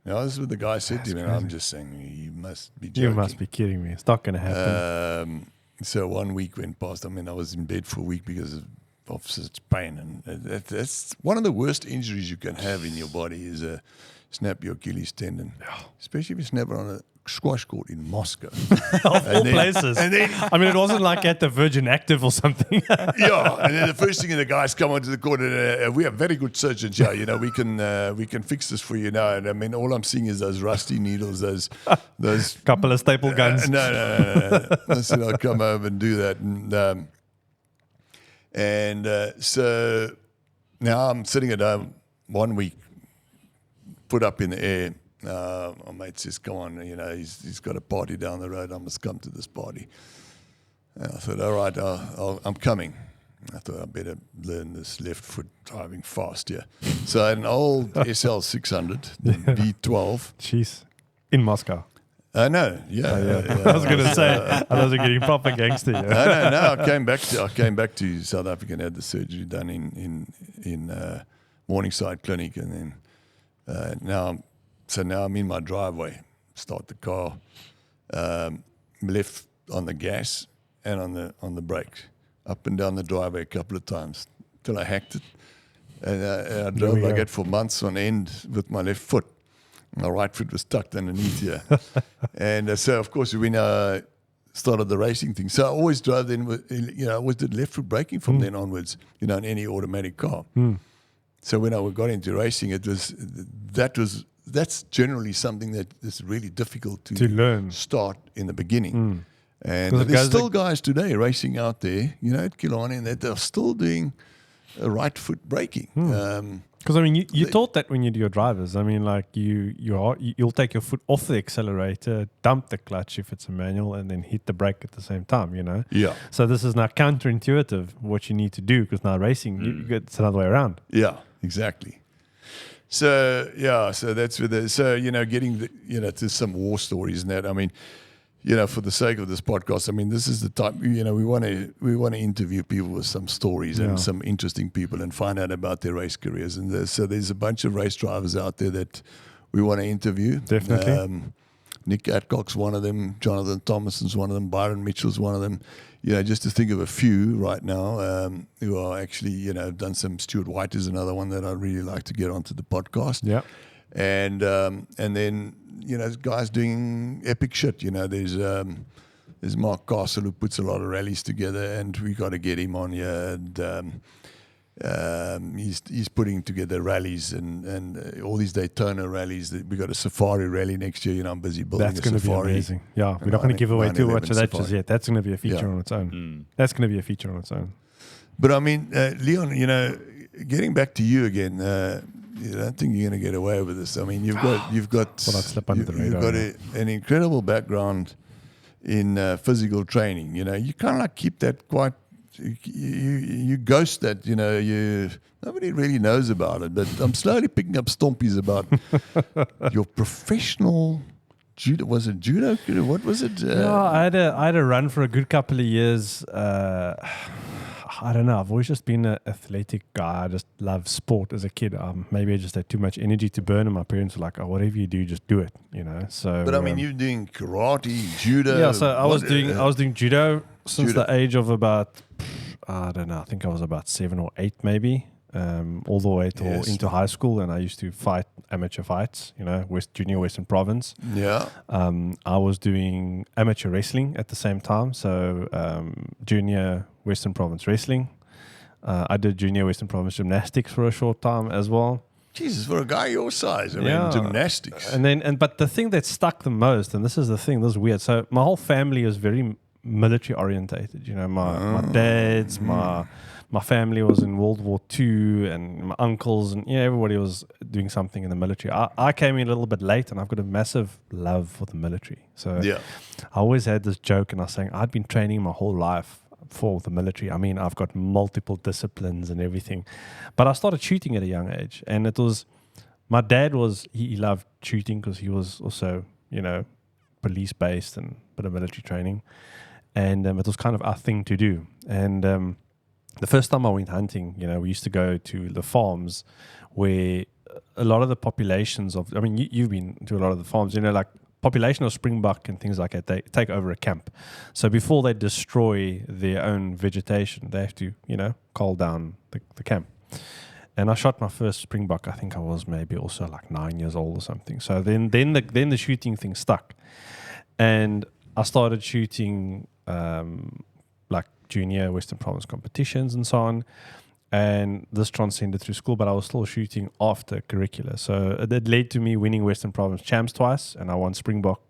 Now, this is what the guy said to me, and I'm just saying, you must be joking. You must be kidding me. It's not going to happen. So 1 week went past. I mean, I was in bed for a week because of such pain. And that's one of the worst injuries you can have in your body is snap your Achilles tendon. Especially if you snap it on a squash court in Moscow. Of all places. And then, I mean, it wasn't like at the Virgin Active or something. yeah, and then the first thing the guys come onto the court and we have very good surgeons here. You know, we can fix this for you now. And I mean, all I'm seeing is those rusty needles, those Couple of staple guns. No. I said I'll come over and do that, and so now I'm sitting at home 1 week, put up in the air. My mate says, "Come on, you know, he's got a party down the road. I must come to this party." And I said, "All right, I'm coming." I thought I better learn this left foot driving fast, yeah. So I had an old SL 600, the V12. Jeez. In Moscow. No, yeah. I was going to say, I was getting proper gangster. Yeah. No. I came back to South Africa and had the surgery done in Morningside Clinic, and then now I'm in my driveway. Start the car, left on the gas and on the brakes, up and down the driveway a couple of times till I hacked it, and I drove like that for months on end with my left foot. My right foot was tucked underneath here. And so, of course, we started the racing thing. So I always drove then, I always did left foot braking from then onwards, in any automatic car. So when I got into racing, that's generally something that is really difficult to learn. Start in the beginning. And 'Cause there's still guys today racing out there, at Killarney, and that they're still doing right foot braking. Because I mean, you taught that when you do your drivers. I mean, like you'll take your foot off the accelerator, dump the clutch if it's a manual, and then hit the brake at the same time. Yeah. So this is now counterintuitive what you need to do, because now racing, it's another way around. Yeah, exactly. So that's with getting to some war stories and that. I mean, for the sake of this podcast, I mean, this is the type, we want to interview people with some stories and some interesting people and find out about their race careers. And so there's a bunch of race drivers out there that we want to interview. Definitely. Nick Adcock's one of them. Jonathan Thomason's one of them. Byron Mitchell's one of them. Just to think of a few right now who are actually, have done some. Stuart White is another one that I'd really like to get onto the podcast. Yeah. And then, guys doing epic shit. There's Mark Castle, who puts a lot of rallies together, and we got to get him on here. And he's putting together rallies and all these Daytona rallies. We got a safari rally next year. I'm busy building That's a going to be safari. amazing. Yeah, we're not going to give away too much of that safari. just yet. That's going to be a feature on its own. That's going to be a feature on its own. But I mean, Leon, getting back to you again. I don't think you're going to get away with this. I mean, you've got an incredible background in physical training. You kind of like keep that quite. You ghost that. Nobody really knows about it. But I'm slowly picking up stompies about your professional judo. Was it judo? What was it? I had a run for a good couple of years. I don't know. I've always just been an athletic guy. I just love sport as a kid. Maybe I just had too much energy to burn, and my parents were like, "Oh, whatever you do, just do it." So. But I mean, you're doing karate, judo. Yeah. So I was doing judo since the age of about, I don't know. I think I was about 7 or 8, maybe. All the way into high school, and I used to fight amateur fights. Junior Western Province. Yeah. I was doing amateur wrestling at the same time. So junior Western Province wrestling. I did junior Western Province gymnastics for a short time as well. Jesus, for a guy your size, I mean, gymnastics. But the thing that stuck the most, and this is the thing, this is weird. So my whole family is very military orientated. My dads, my my family was in World War II, and my uncles, and everybody was doing something in the military. I came in a little bit late, and I've got a massive love for the military. So Yeah. I always had this joke, and I was saying I'd been training my whole life for the military. I mean, I've got multiple disciplines and everything, but I started shooting at a young age, and it was my dad was he loved shooting because he was also police based and a bit of military training, and it was kind of our thing to do. And the first time I went hunting, we used to go to the farms where a lot of the populations of, I mean, you've been to a lot of the farms, like population of springbuck and things like that, they take over a camp. So before they destroy their own vegetation, they have to, cull down the camp. And I shot my first springbuck. I think I was maybe also like 9 years old or something. So then the shooting thing stuck, and I started shooting like junior Western Province competitions and so on. And this transcended through school, but I was still shooting after curricula. So it led to me winning Western Province champs twice, and I won Springbok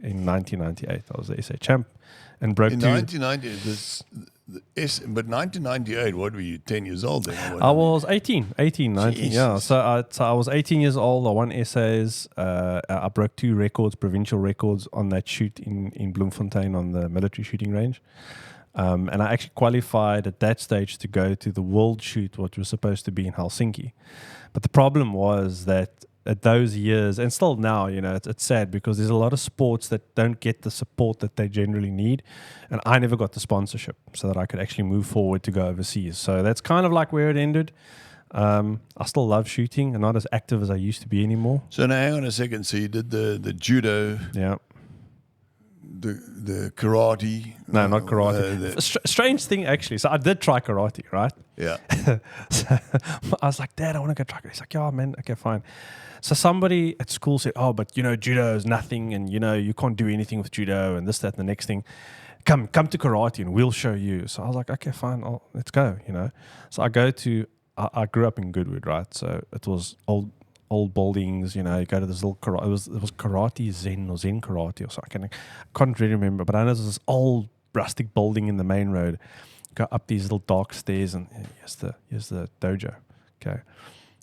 in 1998. I was the SA champ and broke In two. 1990, but 1998, what were you, 10 years old then? Or what? I was 18, 19. Yeah. Jesus. So I was 18 years old. I won essays. I broke 2 records, provincial records, on that shoot in Bloemfontein on the military shooting range. And I actually qualified at that stage to go to the world shoot, what was supposed to be in Helsinki. But the problem was that at those years, and still now, it's sad because there's a lot of sports that don't get the support that they generally need. And I never got the sponsorship so that I could actually move forward to go overseas. So that's kind of like where it ended. I still love shooting and not as active as I used to be anymore. So now hang on a second. So you did the judo, Yeah. the karate. No, not karate. Strange thing, actually. So I did try karate, right? Yeah. So I was like, Dad, I want to go try karate. He's like, yeah, man, okay, fine. So somebody at school said, oh, but judo is nothing, and you can't do anything with judo, and this, that, and the next thing. Come to karate, and we'll show you. So I was like, okay, fine, let's go. So I go to. I grew up in Goodwood, right? So it was old buildings. You go to this little karate. It was karate zen or zen karate or something. I can't really remember, but I know there's this old rustic building in the main road. Go up these little dark stairs, and here's the dojo. Okay.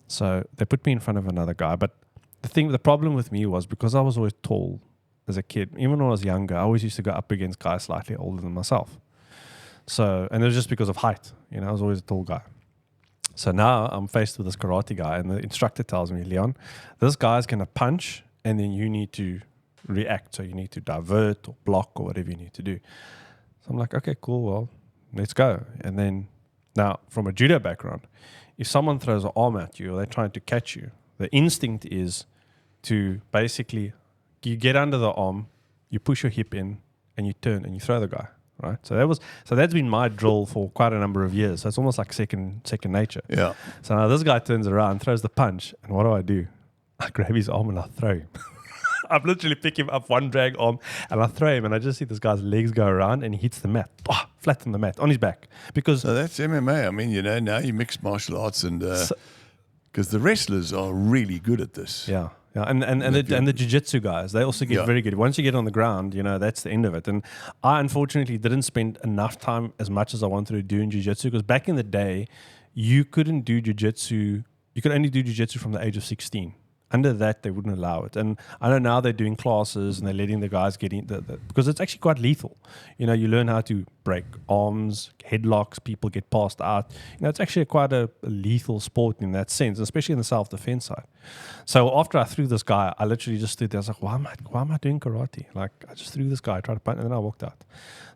So they put me in front of another guy, but the problem with me was because I was always tall as a kid, even when I was younger, I always used to go up against guys slightly older than myself. So, and it was just because of height, I was always a tall guy. So now I'm faced with this karate guy, and the instructor tells me, Leon, this guy's going to punch, and then you need to react. So you need to divert or block or whatever you need to do. So I'm like, okay, cool, well, let's go. And then now from a judo background, if someone throws an arm at you or they're trying to catch you, the instinct is to basically, you get under the arm, you push your hip in, and you turn and you throw the guy, right? So that's been my drill for quite a number of years. So it's almost like second nature. Yeah. So now this guy turns around, throws the punch, and what do? I grab his arm and I throw him. I literally pick him up, one drag arm, and I throw him, and I just see this guy's legs go around, and he hits the mat, flat on the mat, on his back. Because So that's MMA. I mean, now you mix martial arts, and because the wrestlers are really good at this. yeah, and the jiu-jitsu guys, they also get very good. Once you get on the ground, that's the end of it. And I unfortunately didn't spend enough time as much as I wanted to do in jiu-jitsu, because back in the day, you couldn't do jiu-jitsu. You could only do jiu-jitsu from the age of 16. Under that, they wouldn't allow it. And I know now they're doing classes and they're letting the guys get in, because it's actually quite lethal. You learn how to break arms, headlocks, people get passed out. It's actually quite a lethal sport in that sense, especially in the self-defense side. So after I threw this guy, I literally just stood there. I was like, why am I doing karate? Like, I just threw this guy, tried to punch, and then I walked out.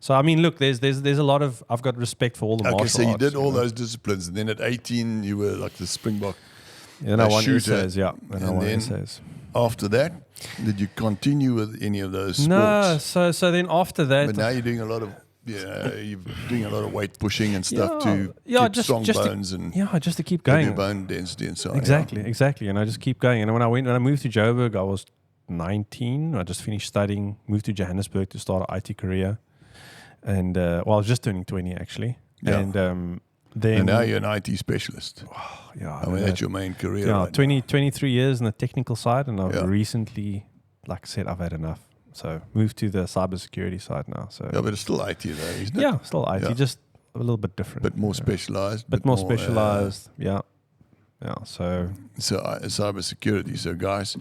So, I mean, look, there's a lot of, I've got respect for all the martial arts. Okay, so you did all those disciplines, and then at 18, you were like the Springbok. And I won shooter. essays, yeah. And I won essays. After that, did you continue with any of those sports? No, so then after that, But now you're doing a lot of, you're doing a lot of weight pushing and stuff to yeah, get strong bones and just to keep have your going. bone density and so on. Exactly, and I just keep going. And when I moved to Joburg, I was 19. I just finished studying, moved to Johannesburg to start an IT career, and I was just turning 20 actually, Yeah. and then And now you're an IT specialist. yeah, I mean, that's your main career. yeah, right 23 years in the technical side, and I've Yeah. recently, like I said, I've had enough. So moved to the cybersecurity side now. So now. Yeah, but it's still IT though, isn't it? yeah, still IT. Yeah. Just a little bit different. But more specialized. Bit more specialized. Yeah. So cyber security. So guys,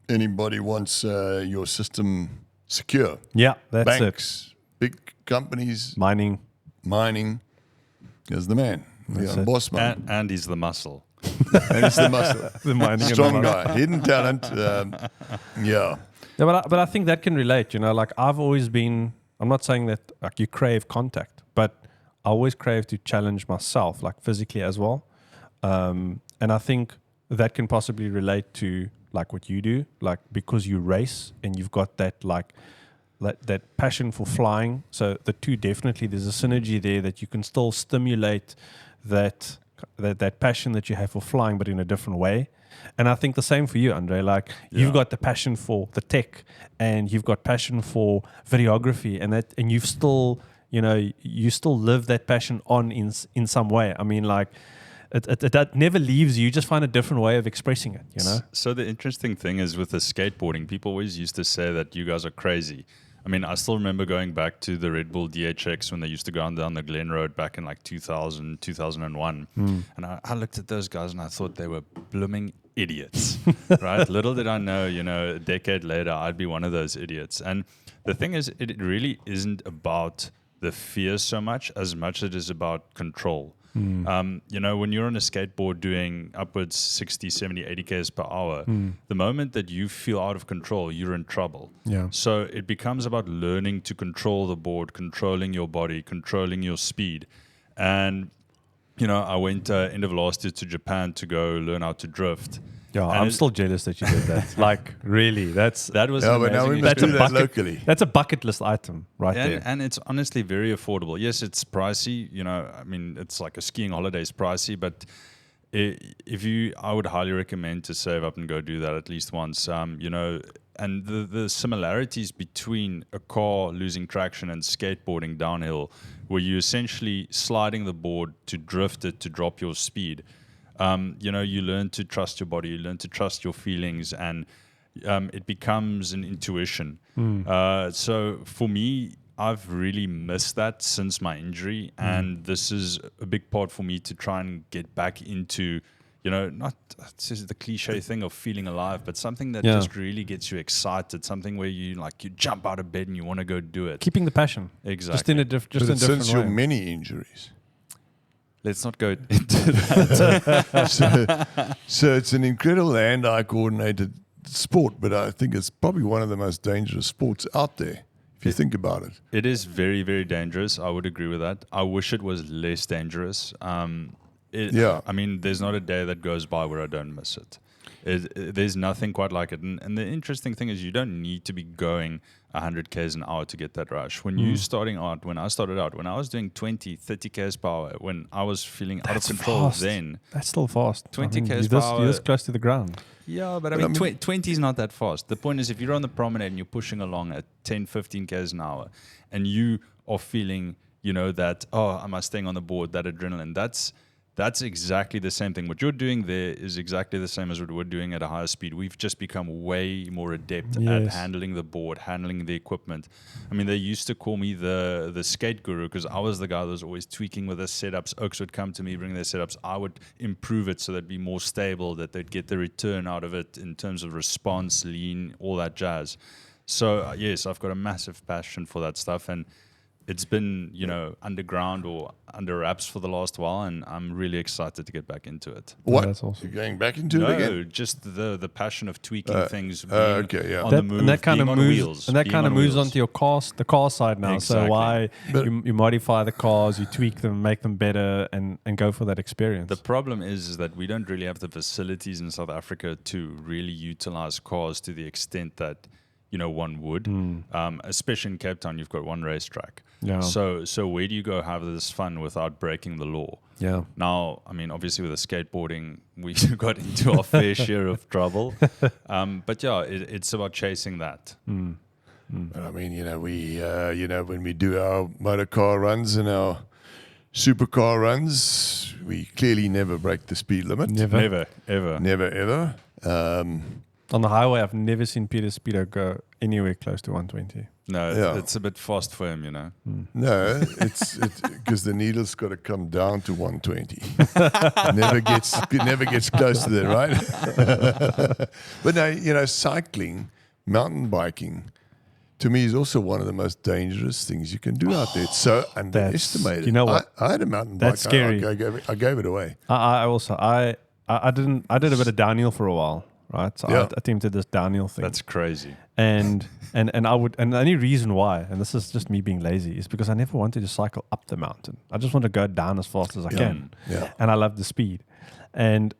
anybody wants your system secure? yeah, that's Banks, big companies, Mining. is the man. Leon Bosman. And he's the muscle. And it's the muscle. The mining. Strong guy. Hidden talent. Yeah. Yeah, but I think that can relate. Like I've always been. I'm not saying that like you crave contact, but I always crave to challenge myself, like physically as well. And I think that can possibly relate to like what you do, like because you race and you've got that like that passion for flying. So the two definitely there's a synergy there that you can still stimulate that passion that you have for flying, but in a different way. And I think the same for you, André. Like you've got the passion for the tech, and you've got passion for videography, and you've still, you still live that passion on in some way. I mean, like it never leaves you. You just find a different way of expressing it. So the interesting thing is with the skateboarding, people always used to say that you guys are crazy. I mean, I still remember going back to the Red Bull DHX when they used to go on down the Glen Road back in like 2000, 2001. And I looked at those guys and I thought they were blooming idiots, right? Little did I know, a decade later, I'd be one of those idiots. And the thing is, it really isn't about the fear so much as it is about control. When you're on a skateboard doing upwards 60, 70, 80 k's per hour, the moment that you feel out of control, you're in trouble. Yeah. So it becomes about learning to control the board, controlling your body, controlling your speed. And, I went end of last year to Japan to go learn how to drift. Yeah, And I'm still jealous that you did that. Like, really, that was Yeah, an but now we amazing must do experience. that locally. That's a bucket list item right there. And it's honestly very affordable. Yes, it's pricey. I mean, it's like a skiing holiday is pricey, but I would highly recommend to save up and go do that at least once. And the similarities between a car losing traction and skateboarding downhill, where you're essentially sliding the board to drift it to drop your speed. You learn to trust your body, you learn to trust your feelings, and it becomes an intuition. So for me, I've really missed that since my injury, and this is a big part for me to try and get back into, not just the cliche thing of feeling alive, but something that just really gets you excited, something where you jump out of bed and you want to go do it. Keeping the passion. Exactly. Just in a different Since way. your many injuries. Let's not go into that. So it's an incredible hand-eye coordinated sport, but I think it's probably one of the most dangerous sports out there, if you think about it. It is very, very dangerous. I would agree with that. I wish it was less dangerous. I mean, there's not a day that goes by where I don't miss it. There's nothing quite like it. And the interesting thing is you don't need to be going 100 k's an hour to get that rush. When you starting out, when I started out, when I was doing 20, 30 k's per hour, when I was feeling out of control fast. then. That's still fast. 20 k's you're per this, hour. You're this close to the ground. Yeah, but I mean, 20 is not that fast. The point is, if you're on the promenade and you're pushing along at 10, 15 k's an hour, and you are feeling, that, am I staying on the board, that adrenaline, that's exactly the same thing. What you're doing there is exactly the same as what we're doing at a higher speed. We've just become way more adept at handling the board, handling the equipment. I mean, they used to call me the skate guru because I was the guy that was always tweaking with the setups. Oaks would come to me, bring their setups. I would improve it so that it'd be more stable, that they'd get the return out of it in terms of response, lean, all that jazz. So, yes, I've got a massive passion for that stuff. And it's been, underground or under wraps for the last while, and I'm really excited to get back into it. What? That's awesome. You're going back into it again? No, just the passion of tweaking things, being okay, yeah. on That, the move, and that kind being of on moves, wheels. and that being kind of on moves wheels. onto the car side now. Exactly. So why But- you modify the cars, you tweak them, make them better, and go for that experience. The problem is that we don't really have the facilities in South Africa to really utilize cars to the extent that one would. Especially in Cape Town, you've got one racetrack. Yeah. So where do you go have this fun without breaking the law? Yeah. Now, I mean, obviously with the skateboarding, we got into our fair share of trouble. But yeah, it's about chasing that. But I mean, we, when we do our motor car runs and our supercar runs, we clearly never break the speed limit. Never. Never, ever. Never, ever. On the highway, I've never seen Peter Speedo go anywhere close to 120. No, Yeah. it's a bit fast for him, you know. No, it's because the needle's got to come down to 120. never gets close to that, right? But no, you know, cycling, mountain biking, to me is also one of the most dangerous things you can do out there. It's so underestimated. You know what? I had a mountain bike. That's scary. I gave it away. I also I did a bit of downhill for a while, right? So Yeah. I attempted this downhill thing. That's crazy. and the only reason why, and this is just me being lazy, is because I never wanted to cycle up the mountain. I just want to go down as fast as I can. Yeah. And I love the speed. And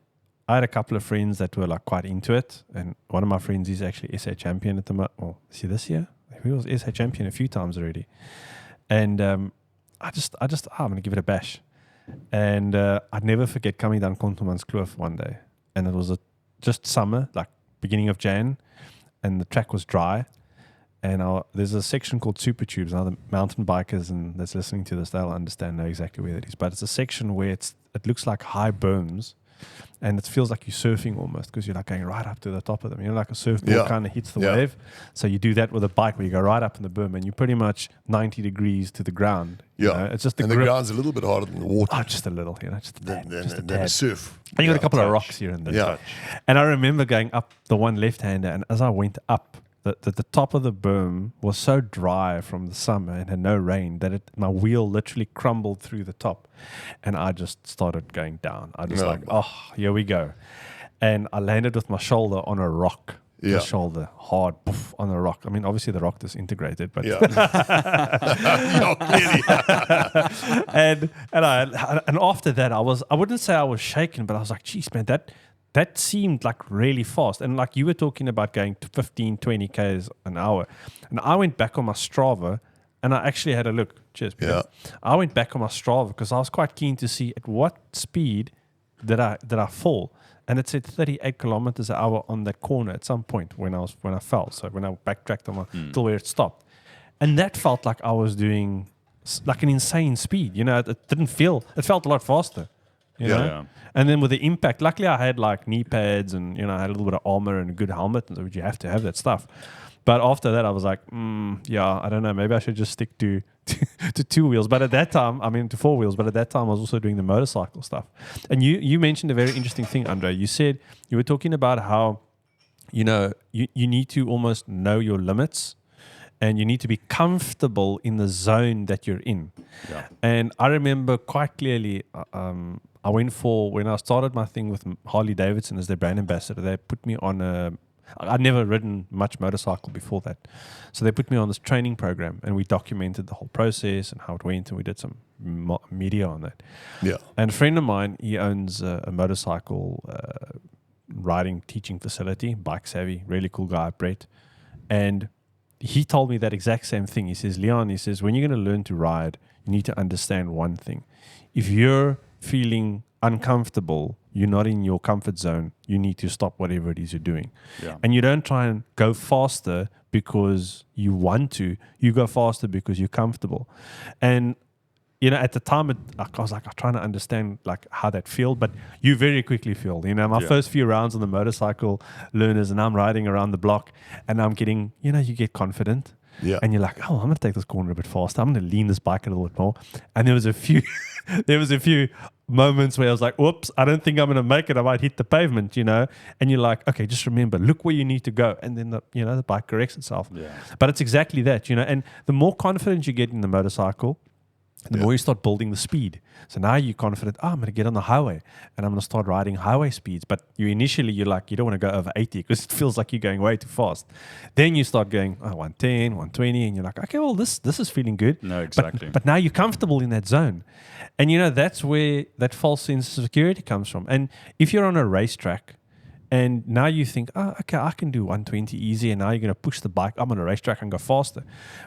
I had a couple of friends that were like quite into it. And one of my friends is actually SA champion at the moment. Well, see this year? He was SA champion a few times already. And I'm going to give it a bash. And I'd never forget coming down Kontomanskloof one day. And it was just summer, like beginning of Jan. And the track was dry. And there's a section called Super Tubes. Now the mountain bikers and that's listening to this, they'll know exactly where that is. But it's a section where it looks like high berms. And it feels like you're surfing almost because you're like going right up to the top of them. You know, like a surfboard kind of hits the wave. So you do that with a bike where you go right up in the berm and you're pretty much 90 degrees to the ground. Yeah. You know? It's just the ground's a little bit harder than the water. Oh, just a little, you know, just a tad. Than a surf. And you got a couple of rocks here and there. Yeah. And I remember going up the one left-hander, and as I went up, the top of the berm was so dry from the summer and had no rain that my wheel literally crumbled through the top. And I just started going down. I just here we go. And I landed with my shoulder on a rock. Yeah. The shoulder hard poof, on a rock. I mean, obviously the rock disintegrated, but Yeah. Clearly. and after that I wouldn't say I was shaken, but I was like, geez, man, that seemed like really fast. And like you were talking about going to 15, 20 Ks an hour. And I went back on my Strava and I actually had a look. Cheers, Peter. Yeah. I went back on my Strava because I was quite keen to see at what speed did I fall. And it said 38 kilometers an hour on that corner at some point when I fell. So when I backtracked till where it stopped. And that felt like I was doing like an insane speed. You know, it felt a lot faster. You know? Yeah. And then with the impact, luckily I had like knee pads and, you know, I had a little bit of armor and a good helmet, and so you have to have that stuff. But after that, I was like, I don't know, maybe I should just stick to two wheels. But at that time, to four wheels. But at that time, I was also doing the motorcycle stuff. And you mentioned a very interesting thing, André. You said you were talking about how, you know, you need to almost know your limits. And you need to be comfortable in the zone that you're in. Yeah. And I remember quite clearly, when I started my thing with Harley Davidson as their brand ambassador, they put me on I'd never ridden much motorcycle before that. So they put me on this training program and we documented the whole process and how it went, and we did some media on that. Yeah. And a friend of mine, he owns a motorcycle riding teaching facility, Bike Savvy, really cool guy, Brett. And he told me that exact same thing. He says, Leon, when you're going to learn to ride, you need to understand one thing. If you're feeling uncomfortable, you're not in your comfort zone, you need to stop whatever it is you're doing. Yeah. And you don't try and go faster because you want to. You go faster because you're comfortable. And, you know, at the time, I was like, I'm trying to understand like how that felt, but you very quickly feel, you know, my first few rounds on the motorcycle learners, and I'm riding around the block and I'm getting, you know, you get confident. Yeah. And you're like, I'm going to take this corner a bit faster. I'm going to lean this bike a little bit more. And there was a few moments where I was like, whoops, I don't think I'm going to make it. I might hit the pavement, you know. And you're like, okay, just remember, look where you need to go. And then the bike corrects itself. Yeah. But it's exactly that, you know. And the more confident you get in the motorcycle, the more you start building the speed. So now you're confident, I'm going to get on the highway and I'm going to start riding highway speeds. But you're like, you don't want to go over 80 because it feels like you're going way too fast. Then you start going 110, 120, and you're like, okay, well, this is feeling good. No, exactly. But now you're comfortable in that zone. And, you know, that's where that false sense of security comes from. And if you're on a racetrack, and now you think, okay, I can do 120 easy, and now you're going to push the bike. I'm on a racetrack and go faster.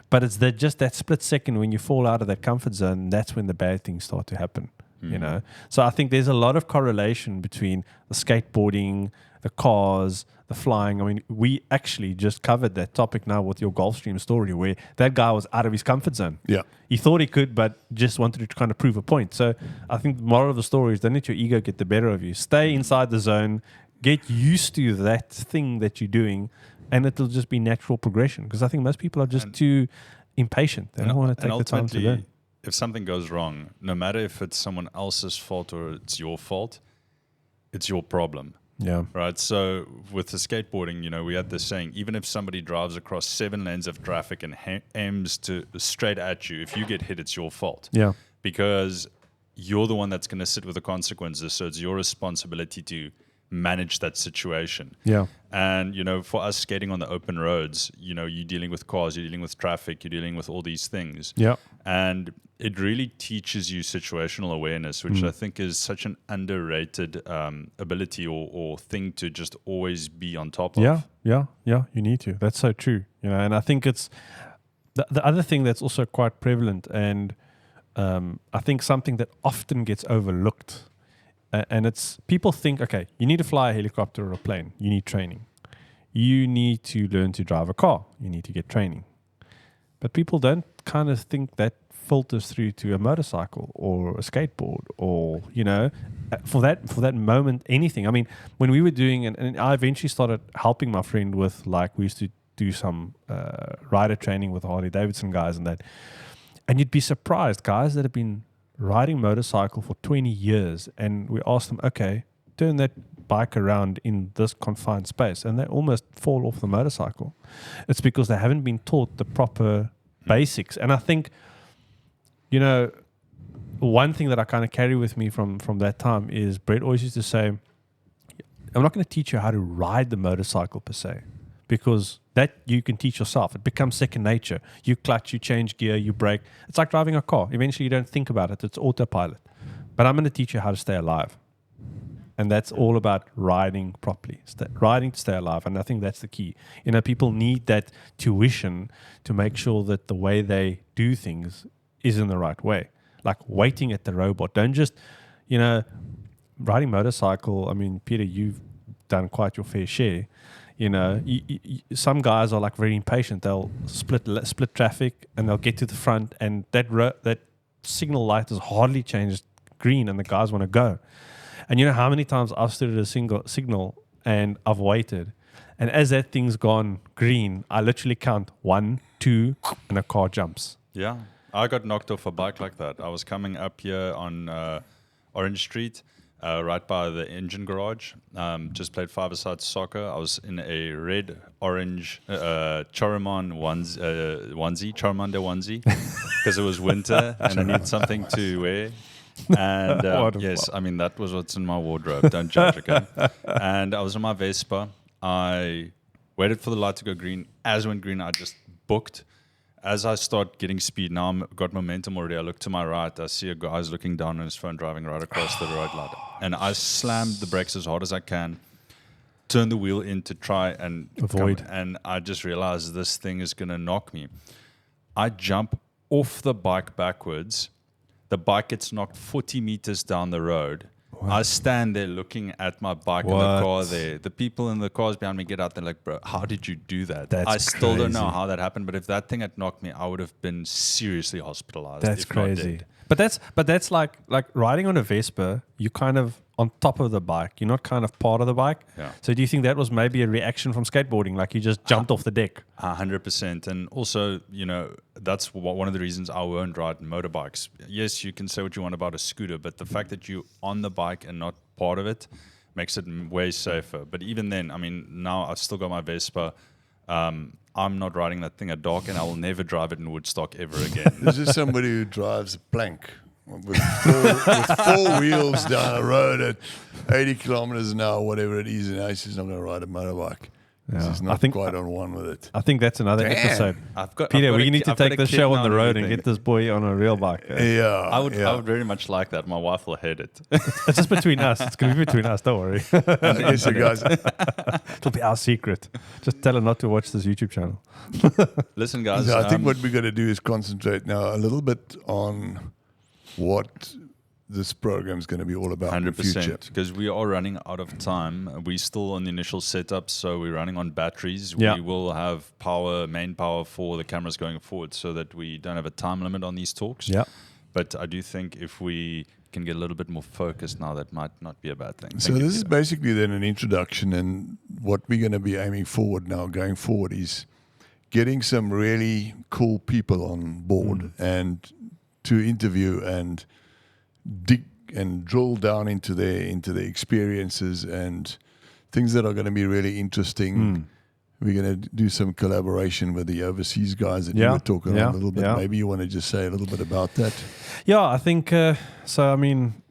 But it's just that split second when you fall out of that comfort zone, that's when the bad things start to happen, you know. So I think there's a lot of correlation between the skateboarding, the cars, the flying. I mean, we actually just covered that topic now with your Gulfstream story where that guy was out of his comfort zone. Yeah. He thought he could, but just wanted to kind of prove a point. So I think the moral of the story is don't let your ego get the better of you. Stay inside the zone. get used to that thing that you're doing, and it'll just be natural progression. Because I think most people are just too impatient. They don't want to take the time to learn. If something goes wrong, no matter if it's someone else's fault or it's your fault, it's your problem. Yeah. Right. So with the skateboarding, you know, we had this saying, even if somebody drives across 7 lanes of traffic and aims to straight at you, if you get hit, it's your fault. Yeah. Because you're the one that's going to sit with the consequences. So it's your responsibility to manage that situation. Yeah. And, you know, for us skating on the open roads, you know, you're dealing with cars, you're dealing with traffic, you're dealing with all these things. Yeah. And it really teaches you situational awareness, which I think is such an underrated ability or thing to just always be on top of. Yeah. You need to. That's so true. You know, and I think it's the other thing that's also quite prevalent, and I think something that often gets overlooked. And it's people think, okay, you need to fly a helicopter or a plane. You need training. You need to learn to drive a car. You need to get training. But people don't kind of think that filters through to a motorcycle or a skateboard or, you know, for that moment, anything. I mean, when we were doing, and I eventually started helping my friend with, like, we used to do some rider training with Harley Davidson guys and that. And you'd be surprised, guys that have been riding motorcycle for 20 years, and we asked them, okay, turn that bike around in this confined space, and they almost fall off the motorcycle. It's because they haven't been taught the proper basics. And I think, you know, one thing that I kind of carry with me from that time is Brett always used to say, I'm not going to teach you how to ride the motorcycle per se, because that you can teach yourself. It becomes second nature. You clutch, you change gear, you brake. It's like driving a car. Eventually you don't think about it. It's autopilot. But I'm going to teach you how to stay alive. And that's all about riding properly, riding to stay alive. And I think that's the key. You know, people need that tuition to make sure that the way they do things is in the right way. Like waiting at the robot. Don't just, you know, riding motorcycle. I mean, Peter, you've done quite your fair share. You know, some guys are like very impatient. They'll split traffic and they'll get to the front, and that signal light has hardly changed green, and the guys want to go. And you know how many times I've stood at a single signal and I've waited, and as that thing's gone green, I literally count 1, 2, and a car jumps. Yeah, I got knocked off a bike like that. I was coming up here on Orange Street. Right by the engine garage. Just played five-a-side soccer. I was in a red-orange Charman onesie, Charmander onesie, because it was winter and I needed something to wear. And yes, I mean, that was what's in my wardrobe. Don't judge, okay? And I was on my Vespa. I waited for the light to go green. As it went green, I just booked. As I start getting speed, now I've got momentum already. I look to my right. I see a guy's looking down on his phone, driving right across the road light. And I slammed the brakes as hard as I can, turned the wheel in to try and avoid. And I just realized this thing is going to knock me. I jump off the bike backwards. The bike gets knocked 40 meters down the road. What? I stand there looking at my bike in the car there. The people in the cars behind me get out. They're like, bro, how did you do that? That's I still crazy. don't know how that happened. But if that thing had knocked me, I would have been seriously hospitalized. That's if not crazy. dead. But that's like riding on a Vespa. You kind of on top of the bike. You're not kind of part of the bike. Yeah. So do you think that was maybe a reaction from skateboarding? Like you just jumped off the deck? 100%. And also, you know, that's one of the reasons I won't ride motorbikes. Yes, you can say what you want about a scooter, but the fact that you're on the bike and not part of it makes it way safer. But even then, I mean, now I've still got my Vespa. I'm not riding that thing at dark, and I will never drive it in Woodstock ever again. This is somebody who drives a plank with four wheels down a road at 80 kilometers an hour, whatever it is, and now he's not going to ride a motorbike. Yeah. He's not quite on one with it. I think that's another episode. Peter, we need to take this show on the road and get this boy on a real bike. Yeah, I would very much like that. My wife will hate it. It's just between us. It's going to be between us. Don't worry. Yes, you guys. It'll be our secret. Just tell her not to watch this YouTube channel. Listen, guys. So I think what we're going to do is concentrate now a little bit on what this program is going to be all about 100%, in the future. Because we are running out of time. We're still on the initial setup, so we're running on batteries. Yeah. We will have main power for the cameras going forward so that we don't have a time limit on these talks. Yeah. But I do think if we can get a little bit more focused now, that might not be a bad thing. So Thank you, this is Peter. basically then an introduction, and what we're going to be aiming forward now, going forward, is getting some really cool people on board and to interview and dig and drill down into their experiences and things that are going to be really interesting. We're going to do some collaboration with the overseas guys that you were talking on a little bit. Maybe you want to just say a little bit about that. Yeah, I think so. I mean,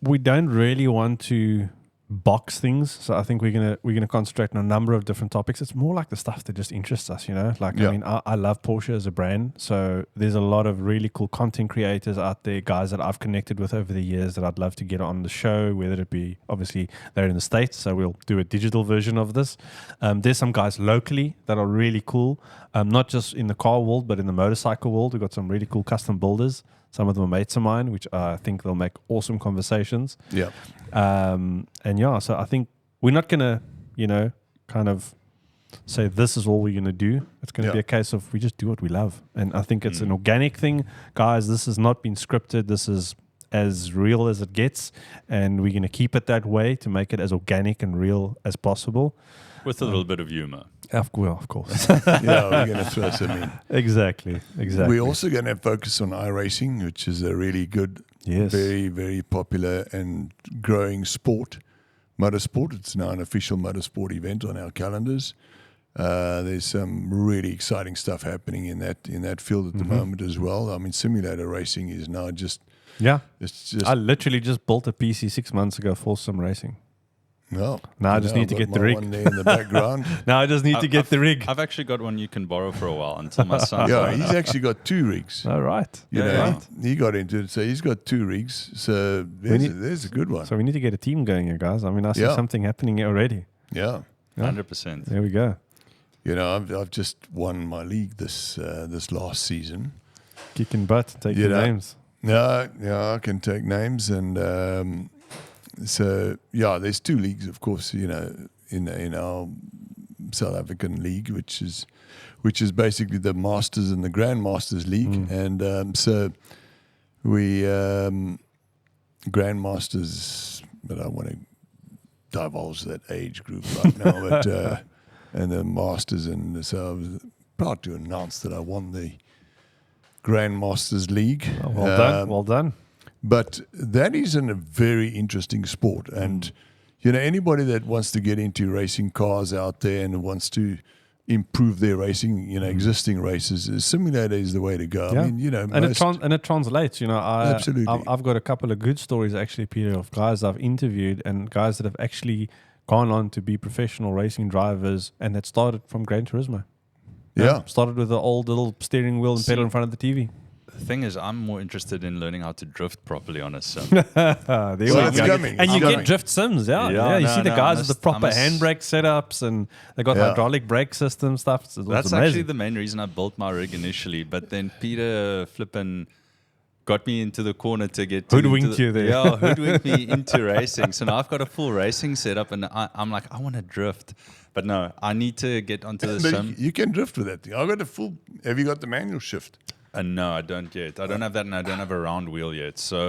we don't really want to box things, so I think we're gonna concentrate on a number of different topics. It's more like the stuff that just interests us, you know. Like I mean, I love Porsche as a brand, so there's a lot of really cool content creators out there, guys that I've connected with over the years that I'd love to get on the show. Whether it be, obviously they're in the States, so we'll do a digital version of this. There's some guys locally that are really cool, not just in the car world, but in the motorcycle world. We've got some really cool custom builders. Some of them are mates of mine, which I think they'll make awesome conversations. Yeah. And yeah, so I think we're not going to, you know, kind of say this is all we're going to do. It's going to be a case of we just do what we love. And I think it's an organic thing. Guys, this has not been scripted. This is as real as it gets. And we're going to keep it that way to make it as organic and real as possible. With a little bit of humor. Of course. Yeah, we're going to throw some in. Exactly. We're also going to focus on iRacing, which is a really good, very, very popular and growing sport. Motorsport. It's now an official motorsport event on our calendars. There's some really exciting stuff happening in that field at the moment as well. I mean, simulator racing is now just it's just. I literally just built a PC 6 months ago for some racing. No. Now I just need to get the rig. One there in the background. Now I just need to get the rig. I've actually got one you can borrow for a while until my son. Yeah, he's actually got 2 rigs. All right. You know, he got into it, so he's got 2 rigs. So there's a good one. So we need to get a team going here, guys. I mean, I see something happening here already. Yeah. 100%. There we go. You know, I've just won my league this last season. Kicking butt, taking names. Yeah, I can take names, and so there's 2 leagues, of course. You know, in our South African league, which is basically the Masters and the Grandmasters League, and so we Grandmasters, but I want to divulge that age group right now, but. And the Masters, and so I was proud to announce that I won the Grandmasters League. Oh, well done. But that is a very interesting sport, and you know, anybody that wants to get into racing cars out there and wants to improve their racing, you know, existing races, a simulator is the way to go. Yeah. I mean, you know, and it translates. You know, absolutely. I've got a couple of good stories actually, Peter, of guys I've interviewed and guys that have actually gone on to be professional racing drivers, and that started from Gran Turismo. Yeah. Started with the old little steering wheel and pedal in front of the TV. The thing is, I'm more interested in learning how to drift properly on a sim. There Well, we it's go. coming. And It's you coming. get drift sims, you Yeah, see the no, guys I with the must- proper I must- handbrake setups, and they got hydraulic brake system stuff. It's That's amazing. actually the main reason I built my rig initially. But then Peter flippin' got me into the corner to get Hoodwinked you there. Yeah, hoodwinked me into racing. So now I've got a full racing setup, and I'm like, I want to drift. But no, I need to get onto the But sim. you can drift with that thing. I've got a full. Have you got the manual shift? No, I don't yet. I don't have that, and I don't have a round wheel yet. So,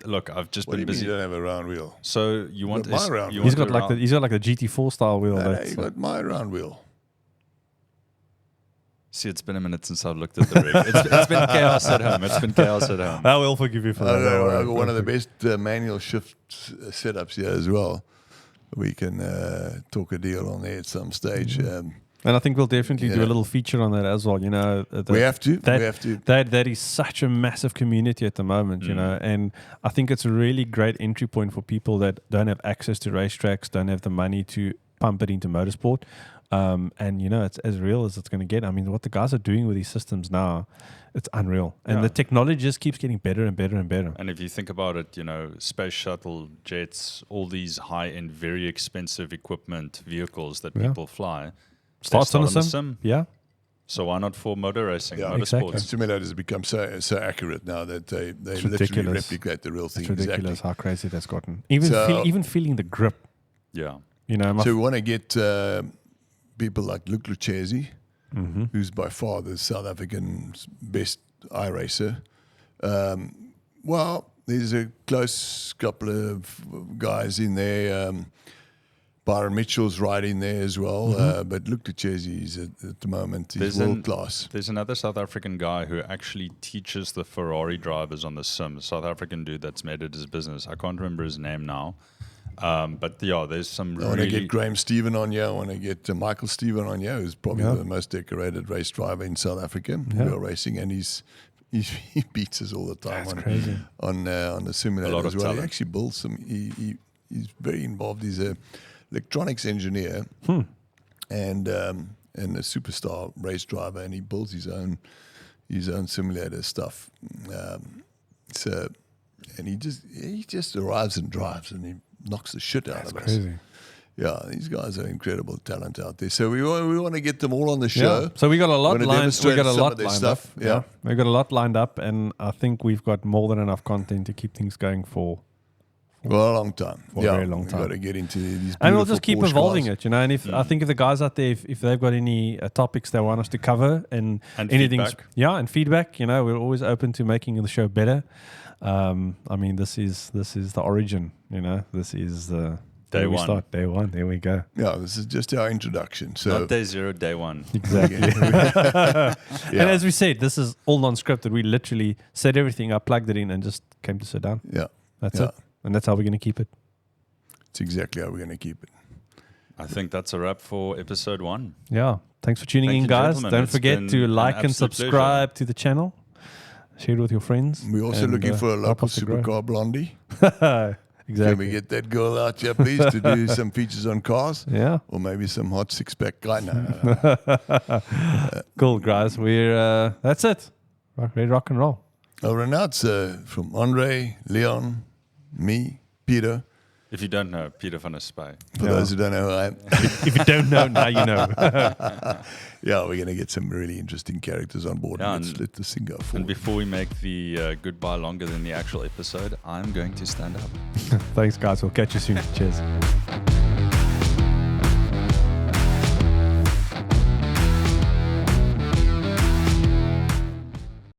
look, I've just What do been you mean busy. you don't have a round wheel? So you want got my round wheel. He's got like the GT4 style wheel. No, that's, you got my round wheel. See, it's been a minute since I've looked at the rig. It's been chaos at home. It's been chaos at home. I will forgive you for that. don't worry. I've got one of the best manual shift setups here as well. We can talk a deal on there at some stage. And I think we'll definitely do Yeah. a little feature on that as well. You know, We have to. That, we have to. That is such a massive community at the moment, you know, and I think it's a really great entry point for people that don't have access to racetracks, don't have the money to pump it into motorsport. And, you know, it's as real as it's going to get. I mean, what the guys are doing with these systems now, it's unreal. And the technology just keeps getting better and better and better. And if you think about it, you know, space shuttle, jets, all these high-end, very expensive equipment, vehicles that people fly, Starts on a the sim. Yeah. So why not for motor racing, Yeah, motorsports? And simulators have become so accurate now that they literally ridiculous. replicate the real thing. It's ridiculous Exactly. how crazy that's gotten. Even So- even feeling the grip, Yeah. you know. So we want to get people like Luke Lucchesi, Mm-hmm. who's by far the South African best iRacer. Well, there's a close couple of guys in there. Byron Mitchell's right in there as well. But look to Chesney, he's at the moment, he's world class. There's another South African guy who actually teaches the Ferrari drivers on the sim. South African dude that's made it his business. I can't remember his name now. But yeah, there's some I want to really... get Graham Stephen on here. I want to get Michael Stephen on here, who's probably the most decorated race driver in South Africa, wheel racing, and he beats us all the time on the simulator as well. He actually builds some. He's very involved. He's a electronics engineer and a superstar race driver, and he builds his own simulator stuff. And he just arrives and drives, and he knocks the shit out of us. Crazy. Yeah, these guys are incredible talent out there. So we want to get them all on the show. Yeah. So we got a lot lined. We got a lot lined stuff. Up. Yeah, we got a lot lined up, and I think we've got more than enough content to keep things going for a long time. For a very long time. We've got to get into these. And we'll just keep Porsche evolving cars. it, you know. And if I think if the guys out there, if they've got any topics they want us to cover and anything, and feedback, you know, we're always open to making the show better. I mean, this is the origin, you know. This is day we one. Start day one. There we go. Yeah, this is just our introduction. So not day zero, day one. Exactly. And as we said, this is all non-scripted. We literally said everything. I plugged it in and just came to sit down. Yeah, that's it. And that's how we're going to keep it. It's exactly how we're going to keep it. I think that's a wrap for episode 1. Yeah. Thanks for tuning in, guys. Gentlemen. Don't It's forget to like and subscribe to the channel. Share it with your friends. We're also looking for a local supercar blondie. Exactly. Can we get that girl out here, please, to do some features on cars? Yeah. Or maybe some hot six-pack guy. No. Cool, guys. We're that's it. Ready to rock and roll. Over and out from André, Leon, me, Peter. If you don't know, Peter van der Spuy. For those who don't know who I am. If you don't know, now you know. Yeah, we're going to get some really interesting characters on board. Yeah, let's let this thing go forward. And before we make the goodbye longer than the actual episode, I'm going to stand up. Thanks, guys. We'll catch you soon. Cheers.